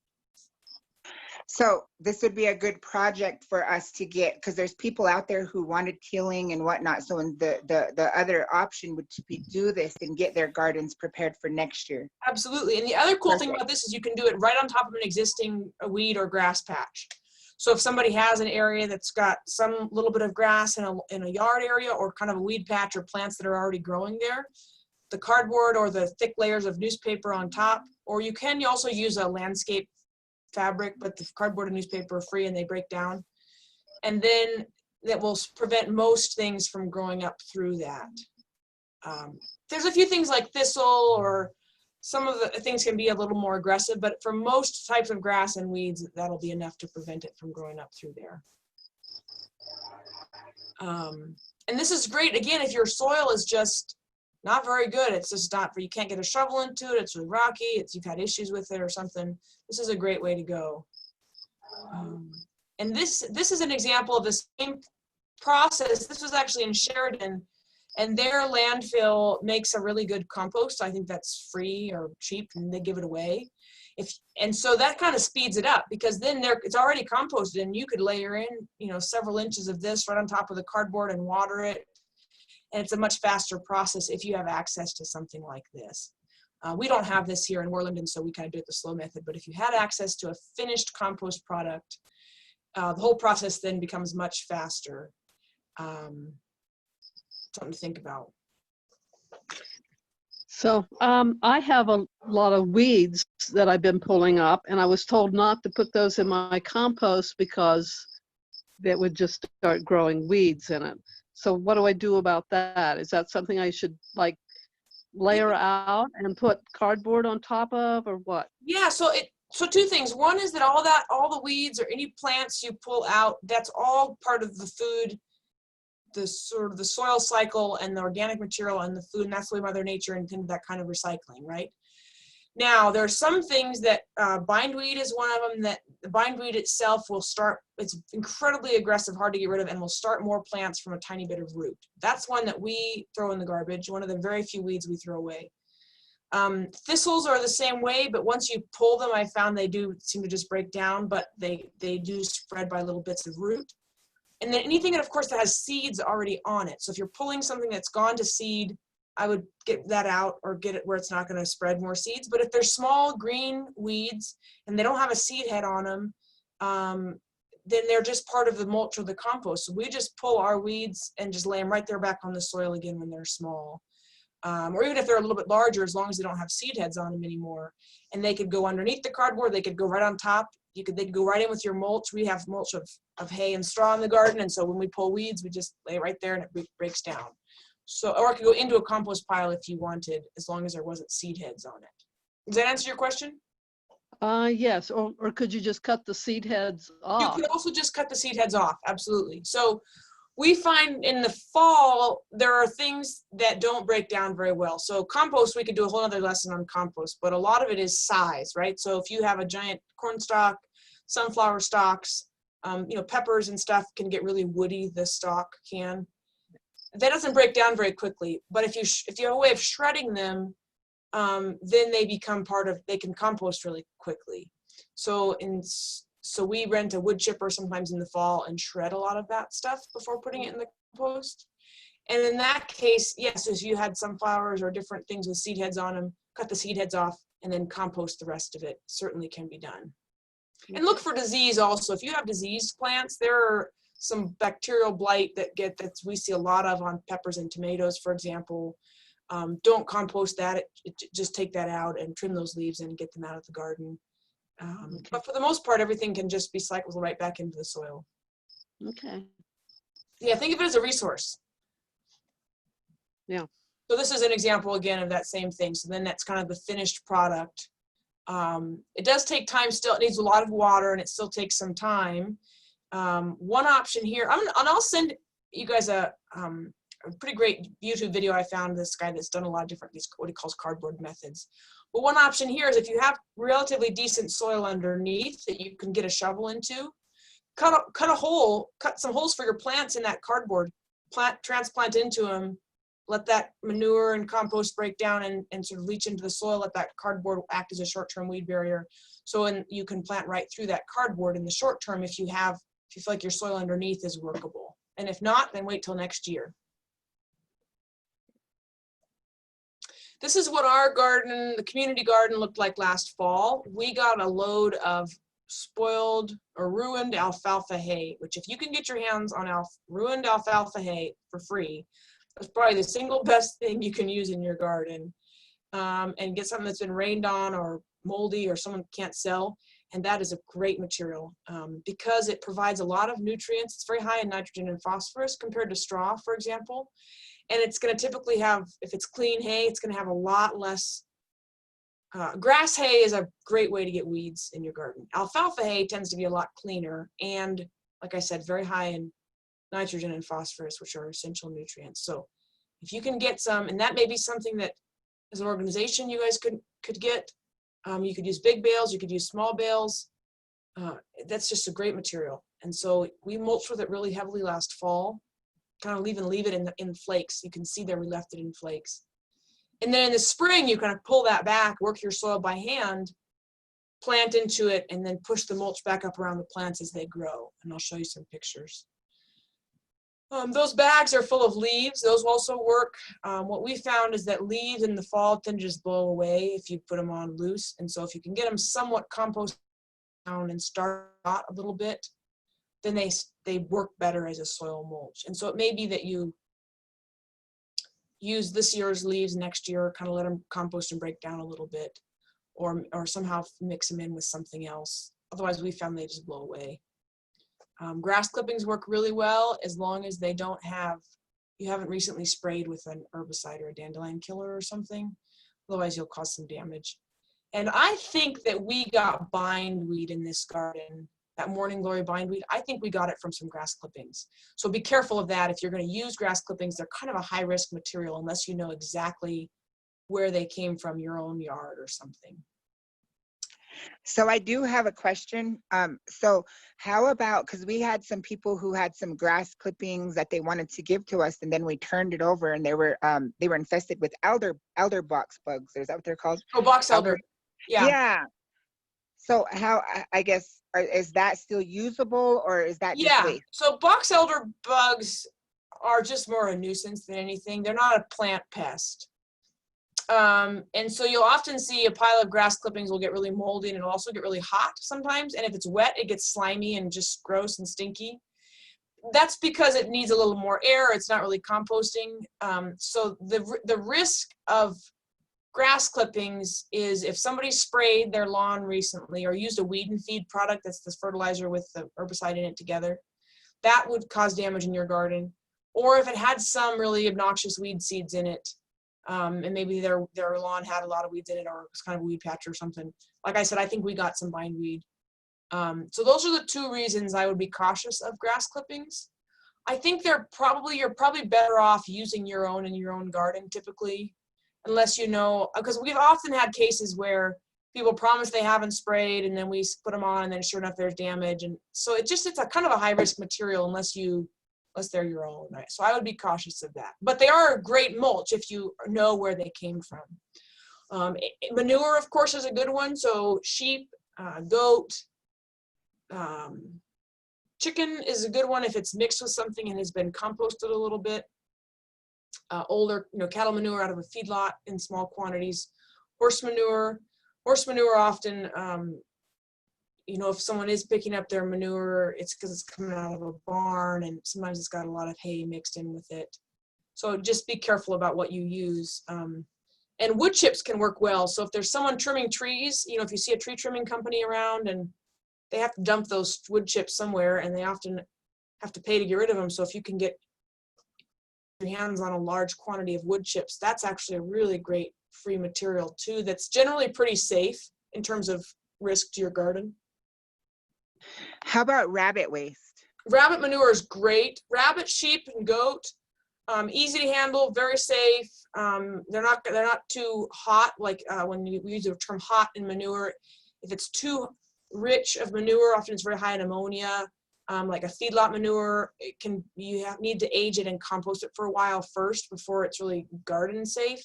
So this would be a good project for us to get, because there's people out there who wanted tilling and whatnot. So the other option would be do this and get their gardens prepared for next year. Absolutely. And the other cool thing about this is you can do it right on top of an existing weed or grass patch. So if somebody has an area that's got some little bit of grass in a yard area or kind of a weed patch or plants that are already growing there, the cardboard or the thick layers of newspaper on top, or you can also use a landscape fabric, but the cardboard and newspaper are free and they break down. And then that will prevent most things from growing up through that. There's a few things like thistle, or some of the things can be a little more aggressive, but for most types of grass and weeds, that'll be enough to prevent it from growing up through there. And this is great, again, if your soil is just not very good, it's just not, you can't get a shovel into it, it's really rocky, you've had issues with it or something, this is a great way to go. And this is an example of the same process. This was actually in Sheridan, and their landfill makes a really good compost. I think that's free or cheap, and they give it away. And so that kind of speeds it up, because then it's already composted, and you could layer in, several inches of this right on top of the cardboard and water it. And it's a much faster process if you have access to something like this. We don't have this here in Worlandon, so we kind of do it the slow method. But if you had access to a finished compost product, the whole process then becomes much faster. Something to think about. So I have a lot of weeds that I've been pulling up, and I was told not to put those in my compost because that would just start growing weeds in it. So what do I do about that? Is that something I should layer out and put cardboard on top of, or what? Yeah, so two things. One is that all the weeds or any plants you pull out, that's all part of the food, the sort of the soil cycle and the organic material and the food, and that's the way Mother Nature intended that kind of recycling, right? Now, there are some things that bindweed is one of them, that the bindweed itself it's incredibly aggressive, hard to get rid of, and will start more plants from a tiny bit of root. That's one that we throw in the garbage, one of the very few weeds we throw away. Thistles are the same way, but once you pull them, I found they do seem to just break down, but they do spread by little bits of root. And then anything, of course, that has seeds already on it. So if you're pulling something that's gone to seed, I would get that out or get it where it's not going to spread more seeds. But if they're small green weeds and they don't have a seed head on them, then they're just part of the mulch or the compost. So we just pull our weeds and just lay them right there back on the soil again when they're small. Or even if they're a little bit larger, as long as they don't have seed heads on them anymore. And they could go underneath the cardboard, they could go right on top. They could go right in with your mulch. We have mulch of hay and straw in the garden, and so when we pull weeds, we just lay it right there and it breaks down. So, or it could go into a compost pile if you wanted, as long as there wasn't seed heads on it. Does that answer your question? Yes, or could you just cut the seed heads off? You could also just cut the seed heads off, absolutely. So we find in the fall, there are things that don't break down very well. So compost, we could do a whole other lesson on compost, but a lot of it is size, right? So if you have a giant corn stalk, sunflower stalks, you know, peppers and stuff can get really woody, the stalk can. That doesn't break down very quickly, but if you have a way of shredding them, then they become they can compost really quickly. So we rent a wood chipper sometimes in the fall and shred a lot of that stuff before putting it in the compost. And in that case, yes, if you had sunflowers or different things with seed heads on them, cut the seed heads off and then compost the rest of it. Certainly can be done. And look for disease also. If you have diseased plants, there are some bacterial blight that we see a lot of on peppers and tomatoes, for example. Don't compost that. Just take that out and trim those leaves and get them out of the garden. But for the most part, everything can just be cycled right back into the soil. Okay. Yeah, think of it as a resource. Yeah. So this is an example again of that same thing. So then that's kind of the finished product. It does take time still. It needs a lot of water and it still takes some time. One option here, and I'll send you guys a pretty great YouTube video I found. This guy that's done a lot of different, what he calls cardboard methods. But one option here is if you have relatively decent soil underneath that you can get a shovel into, cut some holes for your plants in that cardboard, transplant into them, let that manure and compost break down and sort of leach into the soil, let that cardboard act as a short-term weed barrier. So you can plant right through that cardboard in the short term if you feel like your soil underneath is workable. And if not, then wait till next year. This is what our garden, the community garden, looked like last fall. We got a load of spoiled or ruined alfalfa hay, which if you can get your hands on ruined alfalfa hay for free, that's probably the single best thing you can use in your garden. And get something that's been rained on or moldy or someone can't sell. And that is a great material because it provides a lot of nutrients. It's very high in nitrogen and phosphorus compared to straw, for example. And it's going to typically have, if it's clean hay, it's going to have a lot less. Grass hay is a great way to get weeds in your garden. Alfalfa hay tends to be a lot cleaner and, like I said, very high in nitrogen and phosphorus, which are essential nutrients. So if you can get some, and that may be something that as an organization you guys could get. You could use big bales, you could use small bales. That's just a great material. And so we mulched with it really heavily last fall. Kind of leave it in flakes. You can see there we left it in flakes. And then in the spring, you kind of pull that back, work your soil by hand, plant into it, and then push the mulch back up around the plants as they grow. And I'll show you some pictures. Those bags are full of leaves. Those also work. What we found is that leaves in the fall tend to just blow away if you put them on loose. And so if you can get them somewhat composted down and start out a little bit, then they work better as a soil mulch. And so it may be that you use this year's leaves next year, kind of let them compost and break down a little bit, or somehow mix them in with something else. Otherwise, we found they just blow away. Grass clippings work really well as long as you haven't recently sprayed with an herbicide or a dandelion killer or something. Otherwise, you'll cause some damage. And I think that we got bindweed in this garden, that morning glory bindweed. I think we got it from some grass clippings. So be careful of that. If you're going to use grass clippings, they're kind of a high risk material unless you know exactly where they came from, your own yard or something. So I do have a question. So how about, because we had some people who had some grass clippings that they wanted to give to us, and then we turned it over, and they were infested with elder box bugs. Is that what they're called? Oh, box elder. Yeah. Yeah. So how, I guess, is that still usable, or is that just waste? So box elder bugs are just more a nuisance than anything. They're not a plant pest. And so you'll often see a pile of grass clippings will get really moldy, and it'll also get really hot sometimes. And if it's wet, it gets slimy and just gross and stinky. That's because it needs a little more air. It's not really composting. So the risk of grass clippings is if somebody sprayed their lawn recently or used a weed and feed product, that's the fertilizer with the herbicide in it together, that would cause damage in your garden. Or if it had some really obnoxious weed seeds in it, and maybe their lawn had a lot of weeds in it, or it was kind of a weed patch or something. Like I said, I think we got some bindweed. So those are the two reasons I would be cautious of grass clippings. I think you're probably better off using your own in your own garden typically, unless you know, because we've often had cases where people promise they haven't sprayed and then we put them on and then sure enough there's damage. And so it's a kind of a high risk material unless they're your own, right? So I would be cautious of that. But they are a great mulch if you know where they came from. Manure, of course, is a good one. So sheep, goat, chicken is a good one if it's mixed with something and has been composted a little bit. Older, cattle manure out of a feedlot in small quantities. Horse manure often, if someone is picking up their manure, it's because it's coming out of a barn and sometimes it's got a lot of hay mixed in with it. So just be careful about what you use. And wood chips can work well. So if there's someone trimming trees, if you see a tree trimming company around and they have to dump those wood chips somewhere and they often have to pay to get rid of them. So if you can get your hands on a large quantity of wood chips, that's actually a really great free material too. That's generally pretty safe in terms of risk to your garden. How about rabbit waste? Rabbit manure is great. Rabbit, sheep, and goat, easy to handle, very safe. They're not too hot. Like when we use the term hot in manure, if it's too rich of manure, often it's very high in ammonia. Like a feedlot manure, you need to age it and compost it for a while first before it's really garden safe.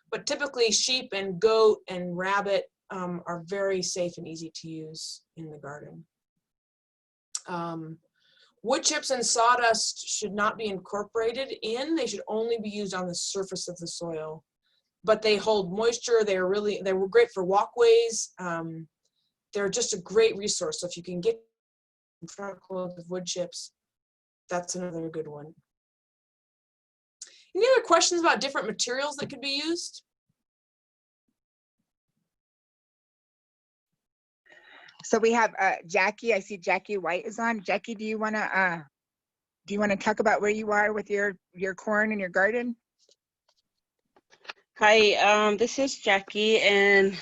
But typically sheep and goat and rabbit are very safe and easy to use in the garden. Wood chips and sawdust should not be incorporated in. They should only be used on the surface of the soil. But they hold moisture. They were great for walkways. They're just a great resource. So if you can get truckloads of wood chips, that's another good one. Any other questions about different materials that could be used? So we have Jackie. I see Jackie White is on. Jackie, do you want to talk about where you are with your corn in your garden? Hi, this is Jackie, and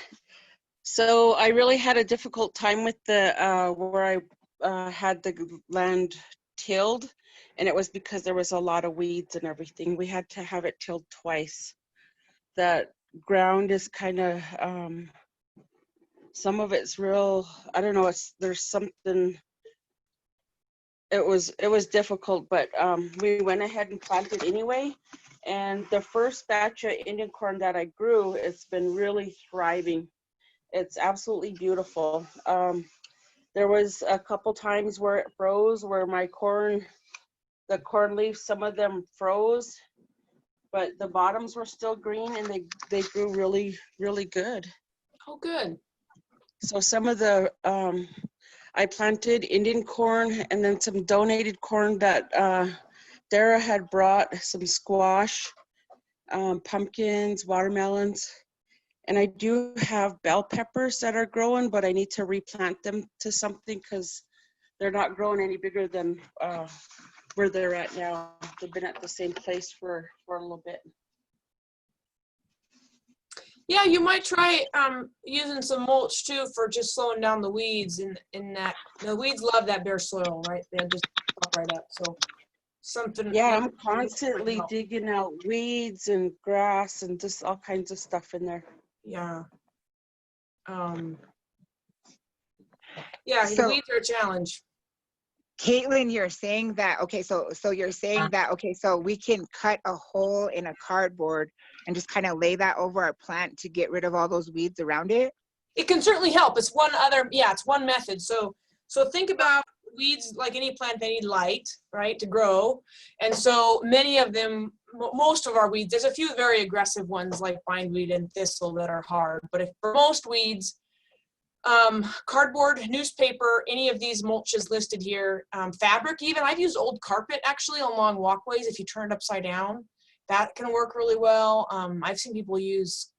so I really had a difficult time with the where I had the land tilled, and it was because there was a lot of weeds and everything. We had to have it tilled twice. That ground is kind of some of it's real, I don't know, there's something, it was difficult, but we went ahead and planted anyway. And the first batch of Indian corn that I grew, it's been really thriving. It's absolutely beautiful. There was a couple times where it froze, where my the corn leaves, some of them froze, but the bottoms were still green and they grew really, really good. Oh, good. So some of the, I planted Indian corn and then some donated corn that Dara had brought, some squash, pumpkins, watermelons, and I do have bell peppers that are growing, but I need to replant them to something because they're not growing any bigger than where they're at now. They've been at the same place for a little bit. Yeah, you might try using some mulch too for just slowing down the weeds in that. The weeds love that bare soil, right? They just pop right up. So something. Yeah, I'm constantly digging out weeds and grass and just all kinds of stuff in there. Yeah. Yeah, So- weeds are a challenge. Caitlin, you're saying that, okay, so you're saying that, okay, so we can cut a hole in a cardboard and just kind of lay that over our plant to get rid of all those weeds around it? It can certainly help. It's one method. So think about weeds like any plant, they need light, right, to grow. And so many of them, most of our weeds, there's a few very aggressive ones like bindweed and thistle that are hard. But for most weeds, cardboard, newspaper, any of these mulches listed here, fabric even. I've used old carpet actually along walkways if you turn it upside down. That can work really well. I've seen people use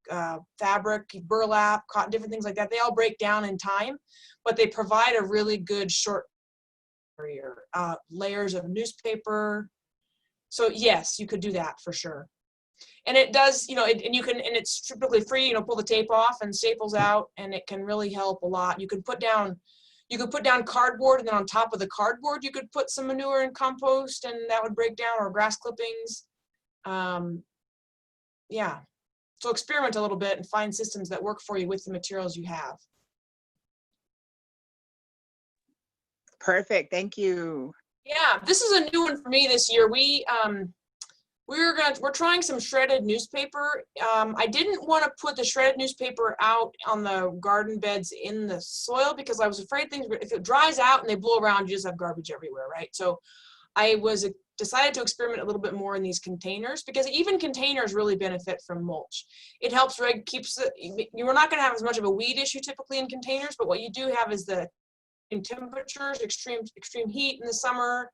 fabric, burlap, cotton, different things like that. They all break down in time, but they provide a really good short barrier. Layers of newspaper. So yes, you could do that for sure. And it does, and it's typically free, pull the tape off and staples out, and it can really help a lot. You can put down You could put down cardboard, and then on top of the cardboard, you could put some manure and compost, and that would break down, or grass clippings. Yeah, so experiment a little bit and find systems that work for you with the materials you have. Perfect. Thank you. Yeah, this is a new one for me this year. We're trying some shredded newspaper. I didn't want to put the shredded newspaper out on the garden beds in the soil because I was afraid if it dries out and they blow around, you just have garbage everywhere, right? So I decided to experiment a little bit more in these containers, because even containers really benefit from mulch. It helps you're not going to have as much of a weed issue typically in containers, but what you do have is the temperatures, extreme heat in the summer,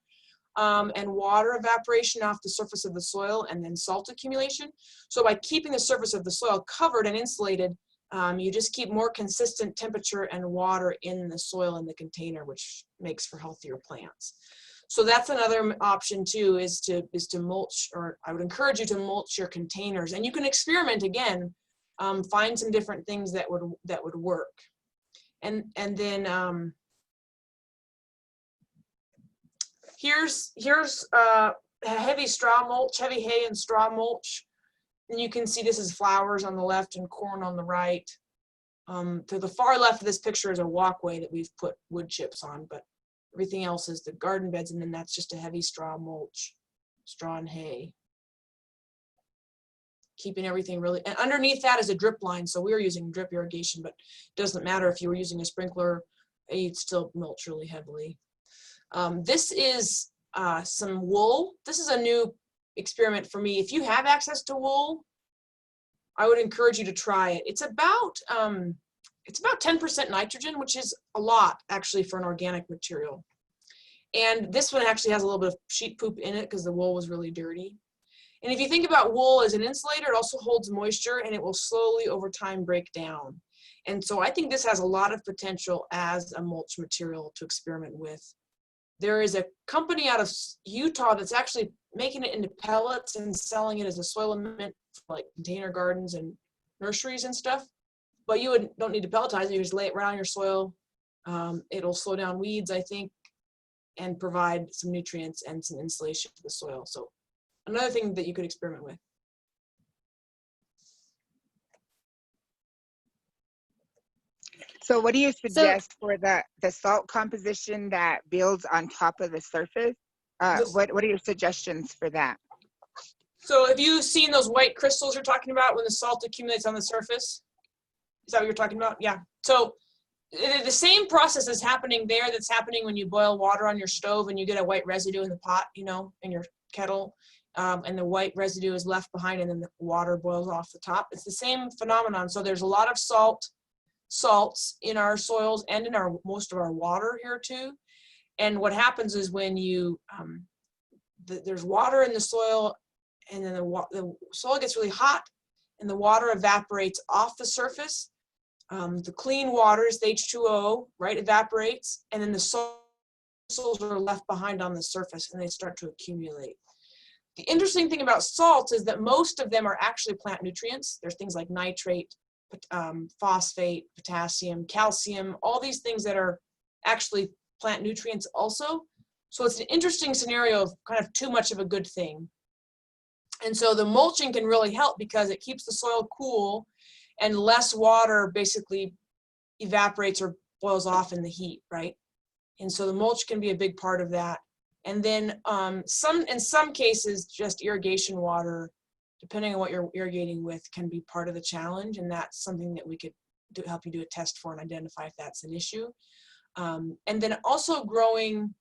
and water evaporation off the surface of the soil, and then salt accumulation. So by keeping the surface of the soil covered and insulated, you just keep more consistent temperature and water in the soil in the container, which makes for healthier plants. So that's another option too, is to mulch, or I would encourage you to mulch your containers, and you can experiment again, find some different things that would work. And then here's heavy straw mulch, heavy hay and straw mulch. And you can see this is flowers on the left and corn on the right. To the far left of this picture is a walkway that we've put wood chips on, but everything else is the garden beds, and then that's just a heavy straw mulch, straw and hay. Keeping everything really, and underneath that is a drip line, so we were using drip irrigation, but it doesn't matter if you were using a sprinkler, you'd still mulch really heavily. This is some wool. This is a new experiment for me. If you have access to wool, I would encourage you to try it. It's about 10% nitrogen, which is a lot actually for an organic material. And this one actually has a little bit of sheep poop in it because the wool was really dirty. And if you think about wool as an insulator, it also holds moisture, and it will slowly over time break down. And so I think this has a lot of potential as a mulch material to experiment with. There is a company out of Utah that's actually making it into pellets and selling it as a soil amendment for like container gardens and nurseries and stuff. But you don't need to pelletize it. You just lay it right on your soil. It'll slow down weeds, I think, and provide some nutrients and some insulation to the soil. So another thing that you could experiment with. So what do you suggest for the salt composition that builds on top of the surface? What are your suggestions for that? So have you seen those white crystals you're talking about when the salt accumulates on the surface? Is that what you're talking about? Yeah. So the same process is happening there that's happening when you boil water on your stove and you get a white residue in the pot, in your kettle, and the white residue is left behind and then the water boils off the top. It's the same phenomenon. So there's a lot of salts in our soils and in most of our water here too. And what happens is when there's water in the soil, and then the soil gets really hot and the water evaporates off the surface. The clean water is the H2O, right, evaporates, and then the salts are left behind on the surface and they start to accumulate. The interesting thing about salts is that most of them are actually plant nutrients. There's things like nitrate, phosphate, potassium, calcium, all these things that are actually plant nutrients also. So it's an interesting scenario of kind of too much of a good thing. And so the mulching can really help because it keeps the soil cool and less water basically evaporates or boils off in the heat, right? And so the mulch can be a big part of that. And then in some cases, just irrigation water, depending on what you're irrigating with, can be part of the challenge. And that's something that we could help you do a test for and identify if that's an issue. And then also growing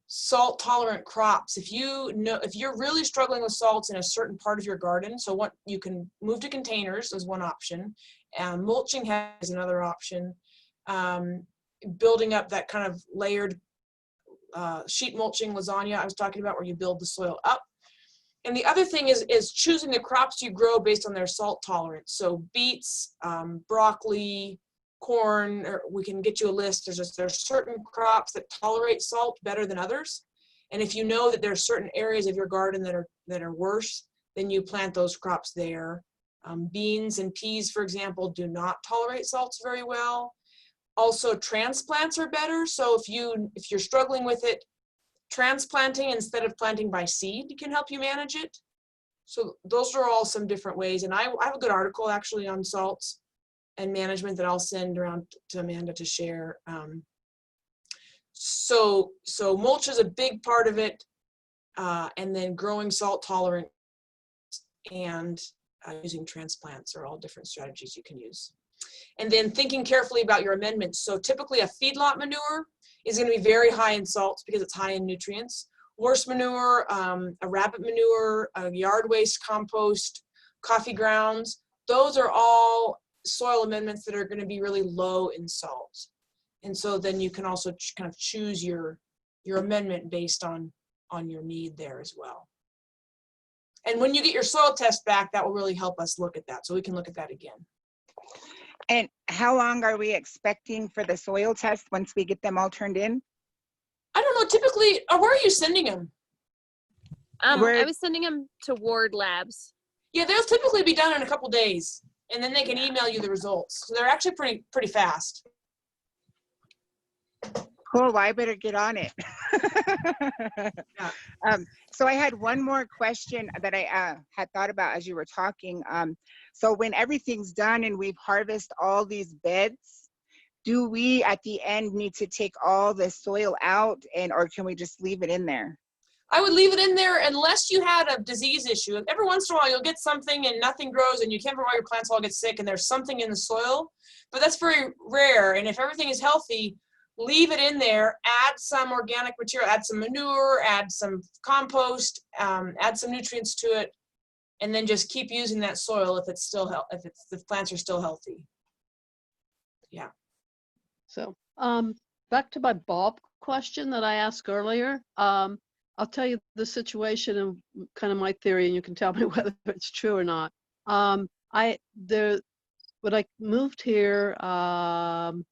salt tolerant crops. If you're really struggling with salts in a certain part of your garden, so what you can move to containers is one option. Mulching is another option. Building up that kind of layered sheet mulching lasagna I was talking about, where you build the soil up. And the other thing is choosing the crops you grow based on their salt tolerance. So beets, broccoli, corn, or we can get you a list. There's certain crops that tolerate salt better than others. And if you know that there are certain areas of your garden that are worse, then you plant those crops there. Beans and peas, for example, do not tolerate salts very well. Also, transplants are better. So if you're struggling with it, transplanting instead of planting by seed can help you manage it. So those are all some different ways. And I have a good article actually on salts and management that I'll send around to Amanda to share. So mulch is a big part of it, and then growing salt tolerant and using transplants are all different strategies you can use. And then thinking carefully about your amendments. So typically a feedlot manure is going to be very high in salts because it's high in nutrients. Horse manure, a rabbit manure, a yard waste compost, coffee grounds, those are all soil amendments that are going to be really low in salt. And so then you can also kind of choose your amendment based on your need there as well. And when you get your soil test back, that will really help us look at that. So we can look at that again. And how long are we expecting for the soil test once we get them all turned in? I don't know, typically, where are you sending them? I Where- was sending them to Ward Labs. Yeah, they'll typically be done in a couple days, and then they can email you the results. So they're actually pretty fast. Cool, well, I better get on it. So I had one more question that I had thought about as you were talking. So when everything's done and we've harvested all these beds, do we at the end need to take all the soil out, or can we just leave it in there? I would leave it in there unless you had a disease issue. Every once in a while you'll get something and nothing grows and you can't prevent your plants all get sick and there's something in the soil, but that's very rare. And if everything is healthy, leave it in there, add some organic material, add some manure, add some compost, add some nutrients to it, and then just keep using that soil if the plants are still healthy. Yeah. So back to my bulb question that I asked earlier. I'll tell you the situation and kind of my theory, and you can tell me whether it's true or not. When I moved here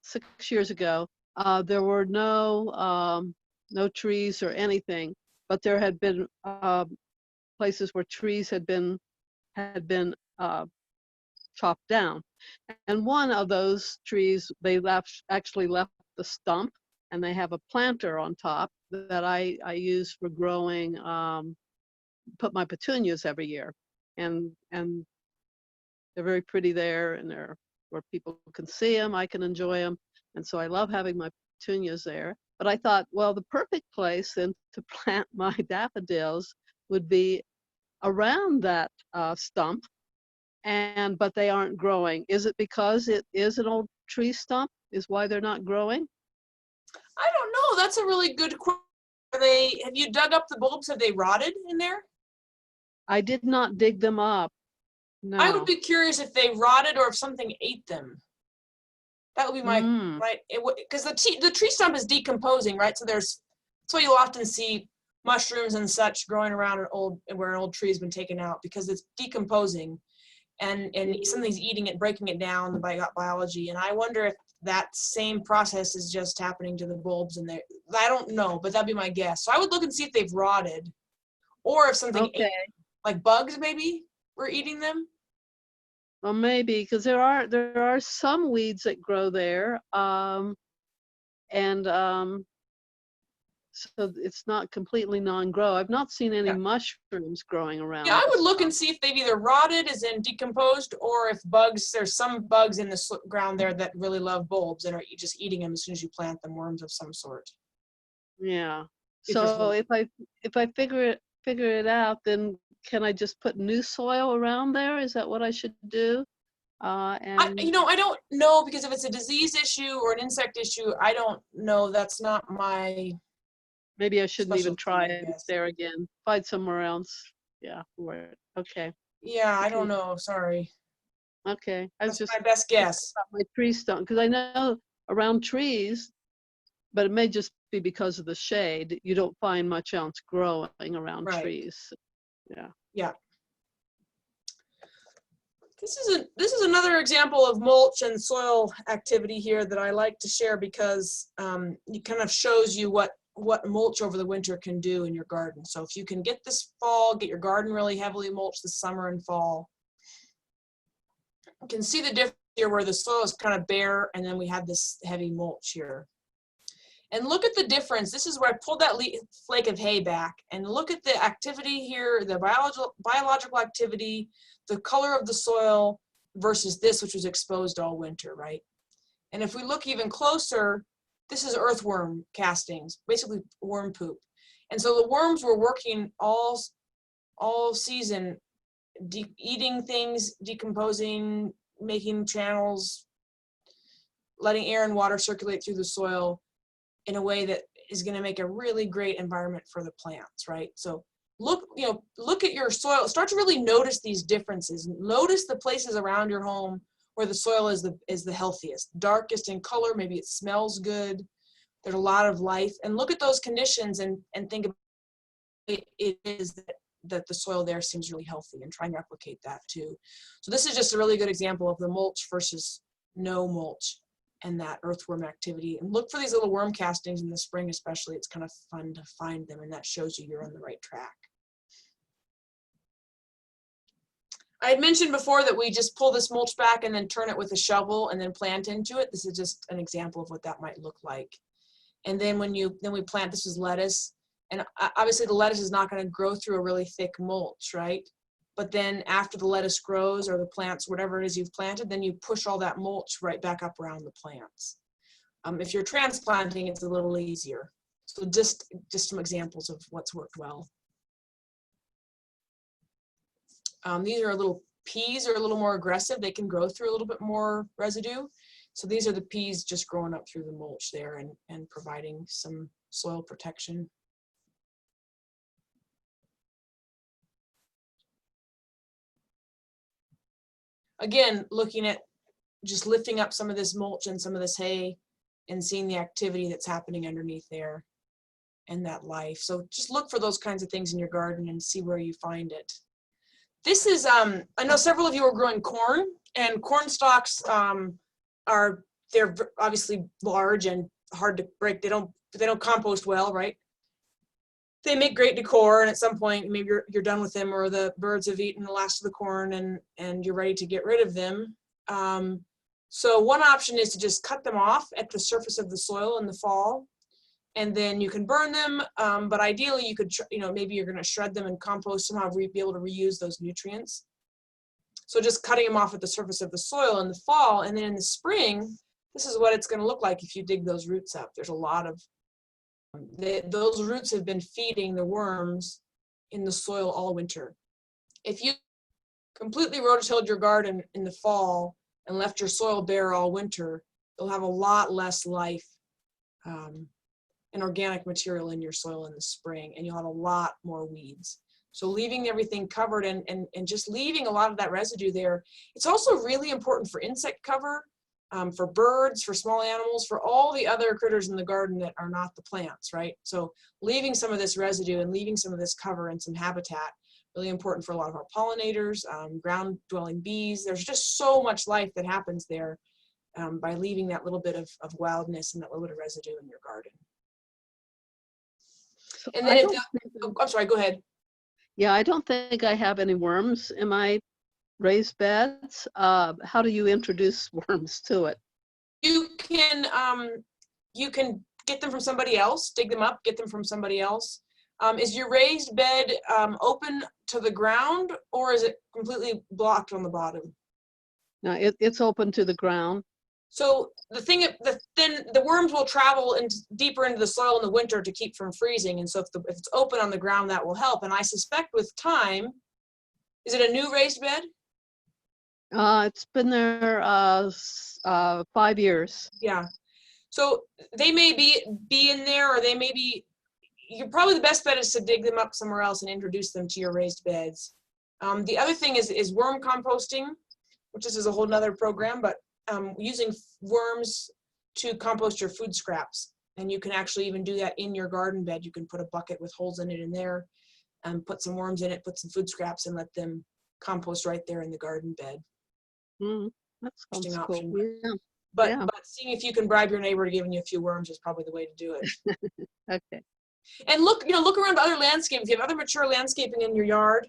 6 years ago, there were no trees or anything, but there had been places where trees had been chopped down, and one of those trees they actually left the stump, and they have a planter on top that I use for growing, put my petunias every year, and they're very pretty there, and they're where people can see them, I can enjoy them, and so I love having my petunias there. But I thought, well, the perfect place then to plant my daffodils would be around that stump, but they aren't growing. Is it because it is an old tree stump is why they're not growing? I don't know. That's a really good question. Have you dug up the bulbs? Have they rotted in there? I did not dig them up. No. I would be curious if they rotted or if something ate them. That would be my right. Because the tree stump is decomposing, right? So that's why you'll often see mushrooms and such growing around where an old tree has been taken out, because it's decomposing, and something's eating it, breaking it down, the biology. And I wonder if that same process is just happening to the bulbs in there. I don't know, but that'd be my guess. So I would look and see if they've rotted, or if something ate them, like bugs maybe were eating them. Well, maybe, because there are some weeds that grow there, so it's not completely non-grow. I've not seen any mushrooms growing around. Yeah, I would look and see if they've either rotted, as in decomposed, or if there's some bugs in the ground there that really love bulbs and are just eating them as soon as you plant them, worms of some sort. Yeah. So if I figure it out, then can I just put new soil around there? Is that what I should do? I don't know, because if it's a disease issue or an insect issue, I don't know. That's not my. Maybe I shouldn't even try it guess. there again. Find somewhere else. Yeah. Okay. Yeah, I don't know. Sorry. Okay. That's my best guess. My tree stump, because I know around trees, but it may just be because of the shade. You don't find much else growing around trees. Yeah. Yeah. This is another example of mulch and soil activity here that I like to share, because it kind of shows you what mulch over the winter can do in your garden. So if you can get your garden really heavily mulched this summer and fall, you can see the difference here where the soil is kind of bare, and then we have this heavy mulch here. And look at the difference. This is where I pulled that flake of hay back, and look at the activity here, the biological activity, the color of the soil versus this, which was exposed all winter, right? And if we look even closer, this is earthworm castings, basically worm poop. And so the worms were working all season, eating things, decomposing, making channels, letting air and water circulate through the soil in a way that is going to make a really great environment for the plants, right? So look at your soil, start to really notice these differences. Notice the places around your home where the soil is the healthiest, darkest in color, maybe it smells good, there's a lot of life, and look at those conditions and think about it is that the soil there seems really healthy, and try and replicate that too. So this is just a really good example of the mulch versus no mulch and that earthworm activity. And look for these little worm castings in the spring especially. It's kind of fun to find them, and that shows you you're on the right track. I had mentioned before that we just pull this mulch back and then turn it with a shovel and then plant into it. This is just an example of what that might look like. And then when we plant, this is lettuce. And obviously the lettuce is not going to grow through a really thick mulch, right? But then after the lettuce grows, or the plants, whatever it is you've planted, then you push all that mulch right back up around the plants. If you're transplanting, it's a little easier. So just some examples of what's worked well. These are peas are a little more aggressive. They can grow through a little bit more residue. So these are the peas just growing up through the mulch there and providing some soil protection. Again, looking at just lifting up some of this mulch and some of this hay and seeing the activity that's happening underneath there and that life. So just look for those kinds of things in your garden and see where you find it. This is, I know several of you are growing corn, and corn stalks they're obviously large and hard to break. They don't compost well, right? They make great decor, and at some point maybe you're done with them, or the birds have eaten the last of the corn and you're ready to get rid of them. So one option is to just cut them off at the surface of the soil in the fall, and then you can burn them. But ideally you could, maybe you're going to shred them and compost somehow, be able to reuse those nutrients. So just cutting them off at the surface of the soil in the fall, and then in the spring, this is what it's going to look like if you dig those roots up. There's a lot of those roots have been feeding the worms in the soil all winter. If you completely rototilled your garden in the fall and left your soil bare all winter, you'll have a lot less life and organic material in your soil in the spring, and you'll have a lot more weeds. So leaving everything covered and just leaving a lot of that residue there. It's also really important for insect cover, for birds, for small animals, for all the other critters in the garden that are not the plants, right? So leaving some of this residue and leaving some of this cover and some habitat, really important for a lot of our pollinators, ground dwelling bees. There's just so much life that happens there by leaving that little bit of wildness and that little bit of residue in your garden. And then I'm sorry, go ahead. Yeah, I don't think I have any worms in my raised beds. How do you introduce worms to it? You can get them from somebody else, dig them up, get them from somebody else. Is your raised bed open to the ground, or is it completely blocked on the bottom? No, it's open to the ground. So then the worms will travel deeper into the soil in the winter to keep from freezing. And so if it's open on the ground, that will help. And I suspect with time, is it a new raised bed? It's been there 5 years. Yeah. So they may be in there, or they may be, probably the best bet is to dig them up somewhere else and introduce them to your raised beds. The other thing is worm composting, which is a whole nother program, but using worms to compost your food scraps. And you can actually even do that in your garden bed. You can put a bucket with holes in it in there and put some worms in it, put some food scraps, and let them compost right there in the garden bed. That sounds cool. Yeah. But seeing if you can bribe your neighbor to giving you a few worms is probably the way to do it. Okay. And look around other landscaping. If you have other mature landscaping in your yard,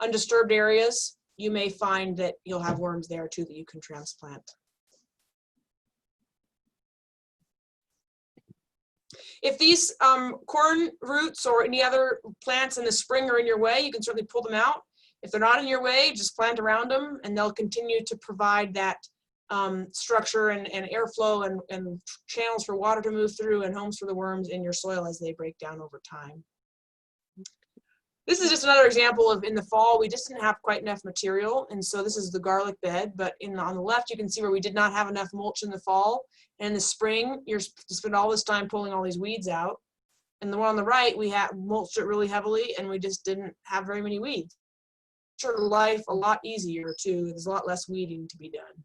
undisturbed areas, you may find that you'll have worms there too that you can transplant. If these corn roots or any other plants in the spring are in your way, you can certainly pull them out. If they're not in your way, just plant around them and they'll continue to provide that structure and airflow and channels for water to move through and homes for the worms in your soil as they break down over time. This is just another example of in the fall, we just didn't have quite enough material. And so this is the garlic bed, but on the left, you can see where we did not have enough mulch in the fall. And in the spring, you're to spend all this time pulling all these weeds out. And the one on the right, we had mulched it really heavily and we just didn't have very many weeds. Sure, life a lot easier too. There's a lot less weeding to be done.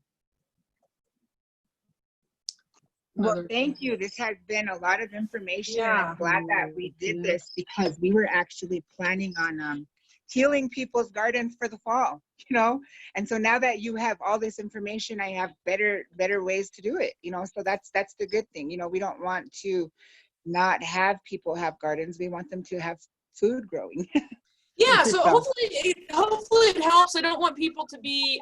Well, thank you. This has been a lot of information. And Yeah. I'm glad that we did this because we were actually planning on healing people's gardens for the fall, you know? And so now that you have all this information, I have better ways to do it, you know? So that's the good thing. You know, we don't want to not have people have gardens. We want them to have food growing. Yeah, so hopefully it helps. I don't want people to be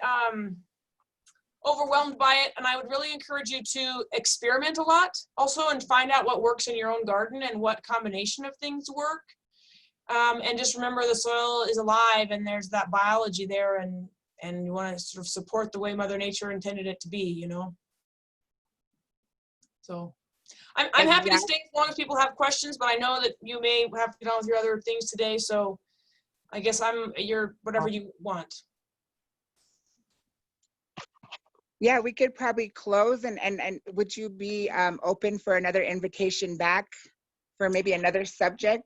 overwhelmed by it, and I would really encourage you to experiment a lot also and find out what works in your own garden and what combination of things work. And just remember the soil is alive and there's that biology there, and you want to sort of support the way Mother Nature intended it to be, you know. So I'm happy to stay as long as people have questions, but I know that you may have to get on with your other things today, so I guess you're whatever you want. Yeah, we could probably close and would you be open for another invitation back for maybe another subject?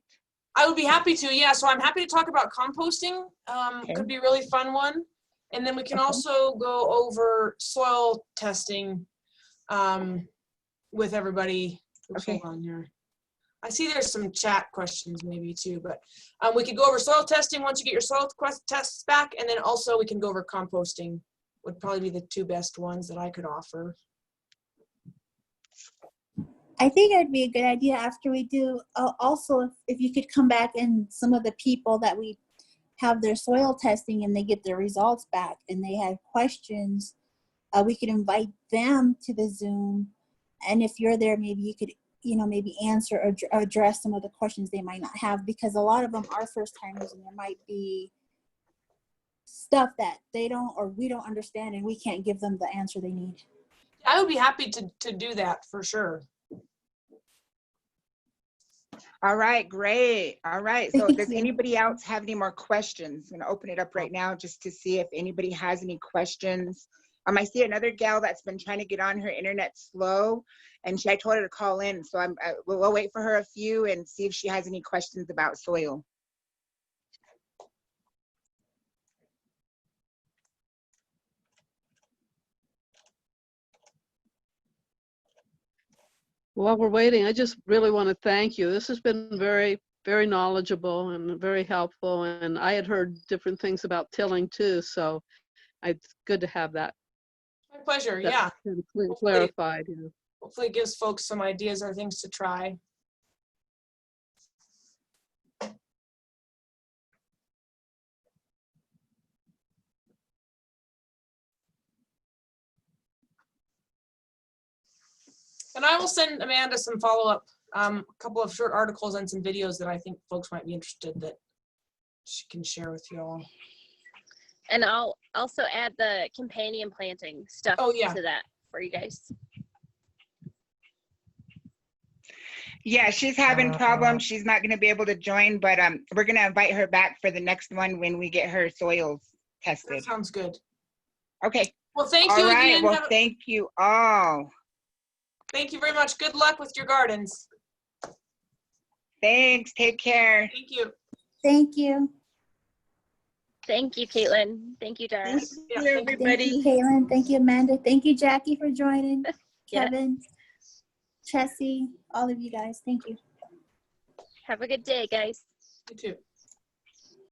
I would be happy to, yeah. So I'm happy to talk about composting. Okay. Could be a really fun one. And then we can also go over soil testing with everybody. Oops, Okay. hold on here. I see there's some chat questions maybe too, but we could go over soil testing once you get your soil tests back, and then also we can go over composting. Would probably be the two best ones that I could offer. I think it'd be a good idea after we do, also if you could come back and some of the people that we have their soil testing and they get their results back and they have questions, we could invite them to the Zoom. And if you're there, maybe you could, you know, maybe answer or address some of the questions they might not have, because a lot of them are first timers and there might be stuff that they don't or we don't understand and we can't give them the answer they need. I would be happy to do that for sure. All right, great. All right. So does anybody else have any more questions? I'm gonna open it up right now just to see if anybody has any questions. I see another gal that's been trying to get on, her internet's slow, and I told her to call in. So we'll wait for her a few and see if she has any questions about soil. While we're waiting, I just really want to thank you. This has been very, very knowledgeable and very helpful. And I had heard different things about tilling too, so it's good to have that. My pleasure, yeah. Clarified. You know. Hopefully it gives folks some ideas or things to try. And I will send Amanda some follow-up, a couple of short articles and some videos that I think folks might be interested that she can share with you all. And I'll also add the companion planting stuff to that for you guys. Yeah, she's having problems. She's not going to be able to join, but we're going to invite her back for the next one when we get her soils tested. That sounds good. Okay. Well, thank you all right. again. Well, thank you all. Thank you very much. Good luck with your gardens. Thanks. Take care. Thank you. Thank you. Thank you, Caitlin. Thank you, Dara. Thank you, everybody. Thank you, Caitlin. Thank you, Amanda. Thank you, Jackie, for joining. Yeah. Kevin, Chessie, all of you guys. Thank you. Have a good day, guys. You too.